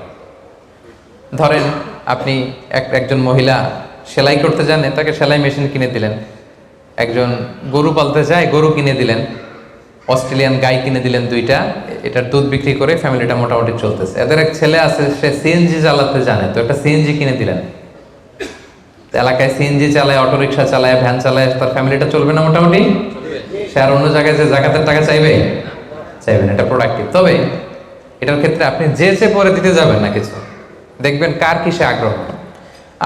ধরেন আপনি একজন মহিলা সেলাই করতে জানে, তাকে সেলাই মেশিন কিনে দিলেন। একজন গরু পালতে চায়, গরু কিনে দিলেন। অস্ট্রেলিয়ান গাই কিনে দিলেন 2টা, এটার দুধ বিক্রি করে ফ্যামিলিটা মোটামুটি চলতেছে। এদের এক ছেলে আছে, সে সিএনজি চালাতে জানে, তো একটা সিএনজি কিনে দিলেন। এলাকায় সিএনজি চালায়, অটোরিকশা চালায়, ভ্যান চালায়, তার ফ্যামিলিটা চলবে না মোটামুটি? সে আর অন্য জায়গায় যে জাকাতের টাকা চাইবে? চাইবেন। এটা প্রোডাক্টিভ। তবে এটার ক্ষেত্রে আপনি যে পরে দিতে যাবেন না কিছু, দেখবেন কার কিসে আগ্রহ।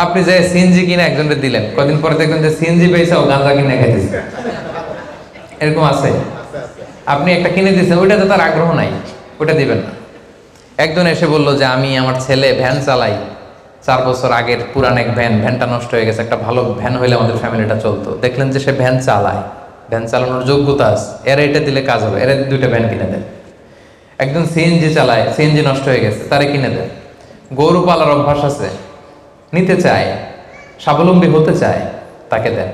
আপনি যে সিএনজি কিনে একজনকে দিলেন, কদিন পরে দেখবেন যে সিএনজি পেয়েছে, ও গাঁজা কিনে খাইতেছে। এরকম আছে? আপনি একটা কিনে দিচ্ছেন, ওইটাতে তার আগ্রহ নাই, ওটা দিবেন না। একজন এসে বললো যে আমি আমার ছেলে ভ্যান চালাই, 4 বছর আগের পুরান এক ভ্যান, ভ্যানটা নষ্ট হয়ে গেছে, একটা ভালো ভ্যান হইলে আমাদের ফ্যামিলিটা চলতো। দেখলেন যে সে ভ্যান চালায়, ভ্যান চালানোর যোগ্যতা আছে, এরা এটা দিলে কাজ হবে, এরা 2টা ভ্যান কিনে দেন। একজন সিএনজি চালায়, সিএনজি নষ্ট হয়ে গেছে, তারে কিনে দেন। গরু পালার অভ্যাস আছে, নিতে চায়, স্বাবলম্বী হতে চায়, তাকে দেন।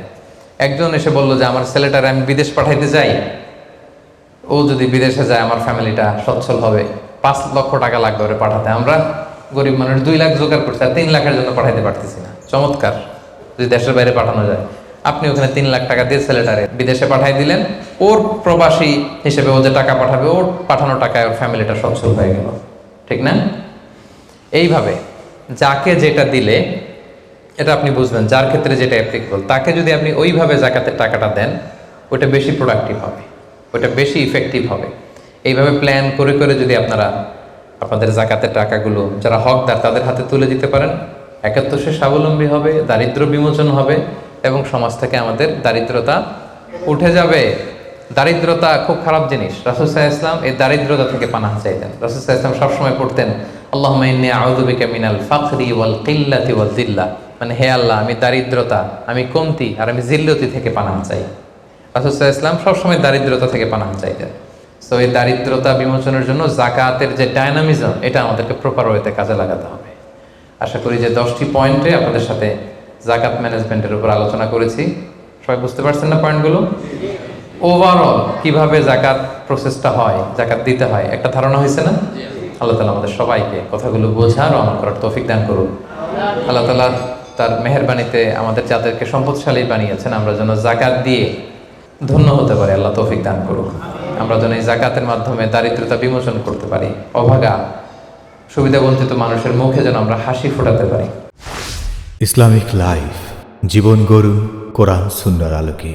একজন এসে বললো যে আমার ছেলেটারে আমি বিদেশ পাঠাইতে চাই, ও যদি বিদেশে যায় আমার ফ্যামিলিটা সচ্ছল হবে, 5 লক্ষ টাকা লাগবে ওরে পাঠাতে। আমরা গরিব মানুষ 2 লাখ জোগাড় করছি, আর 3 লাখের জন্য পাঠাইতে পারতেছি না। চমৎকার, যদি দেশের বাইরে পাঠানো যায়। আপনি ওখানে 3 লাখ টাকা দিয়ে ছেলেটারে বিদেশে পাঠাই দিলেন, ওর প্রবাসী হিসেবে ও যে টাকা পাঠাবে, ওর পাঠানো টাকায় ওর ফ্যামিলিটা সচ্ছল হয়ে গেল। ঠিক না? এইভাবে যাকে যেটা দিলে এটা আপনি বুঝবেন যার ক্ষেত্রে যেটা অ্যাপ্লিকেবল। তাকে যদি আপনি ওইভাবে জাকাতের টাকাটা দেন, ওটা বেশি প্রোডাক্টিভ হবে, ওটা বেশি ইফেক্টিভ হবে। এইভাবে প্ল্যান করে করে যদি আপনারা আপনাদের জাকাতের টাকাগুলো যারা হকদার তাদের হাতে তুলে দিতে পারেন, একে তো সে স্বাবলম্বী হবে, দারিদ্র্য বিমোচন হবে, এবং সমাজ থেকে আমাদের দারিদ্রতা উঠে যাবে। দারিদ্রতা খুব খারাপ জিনিস। রাসূল সাল্লাল্লাহু আলাইহি ওয়াসাল্লাম এই দারিদ্রতা থেকে পানাহ চাইতেন। রাসূল সাল্লাল্লাহু আলাইহি ওয়াসাল্লাম সবসময় পড়তেন, আল্লাহুম্মা ইন্নী আউযু বিকা মিনাল ফাকরি ওয়াল কিল্লাতি ওয়াজ জিল্লাহ, মানে হে আল্লাহ, আমি দারিদ্রতা, আমি কমতি আর আমি জিল্লতি থেকে পানাহ চাই। রাসূল সাল্লাল্লাহু আলাইহি ওয়াসাল্লাম সবসময় দারিদ্রতা থেকে পানাহ চাইতেন। সো এই দারিদ্রতা বিমোচনের জন্য জাকাতের যে ডায়নামিজম, এটা আমাদেরকে প্রপার ওয়েতে কাজে লাগাতে হবে। আশা করি যে 10টি পয়েন্টে আপনাদের সাথে জাকাত ম্যানেজমেন্টের উপর আলোচনা করেছি। সবাই বুঝতে পারছেন না পয়েন্টগুলো? ওভারঅল কিভাবে জাকাত প্রসেসটা হয়, জাকাত দিতে হয়, একটা ধারণা হয়েছে না? আল্লাহ তাআলা আমাদের সবাইকে কথাগুলো বোঝার ও আমল করার তৌফিক দান করুন। আল্লাহ তাআলা তার মেহেরবানিতে আমাদের যাদেরকে সম্পদশালী বানিয়েছেন, আমরা যেন জাকাত দিয়ে ধন্য হতে পারি, আল্লাহ তৌফিক দান করুন। আমরা যেন এই জাকাতের মাধ্যমে দারিদ্রতা বিমোচন করতে পারি, অভাগা সুবিধাবঞ্চিত মানুষের মুখে যেন আমরা হাসি ফোটাতে পারি। ইসলামিক লাইফ, জীবন গড়ুন কোরআন সুন্নাহর আলোকে।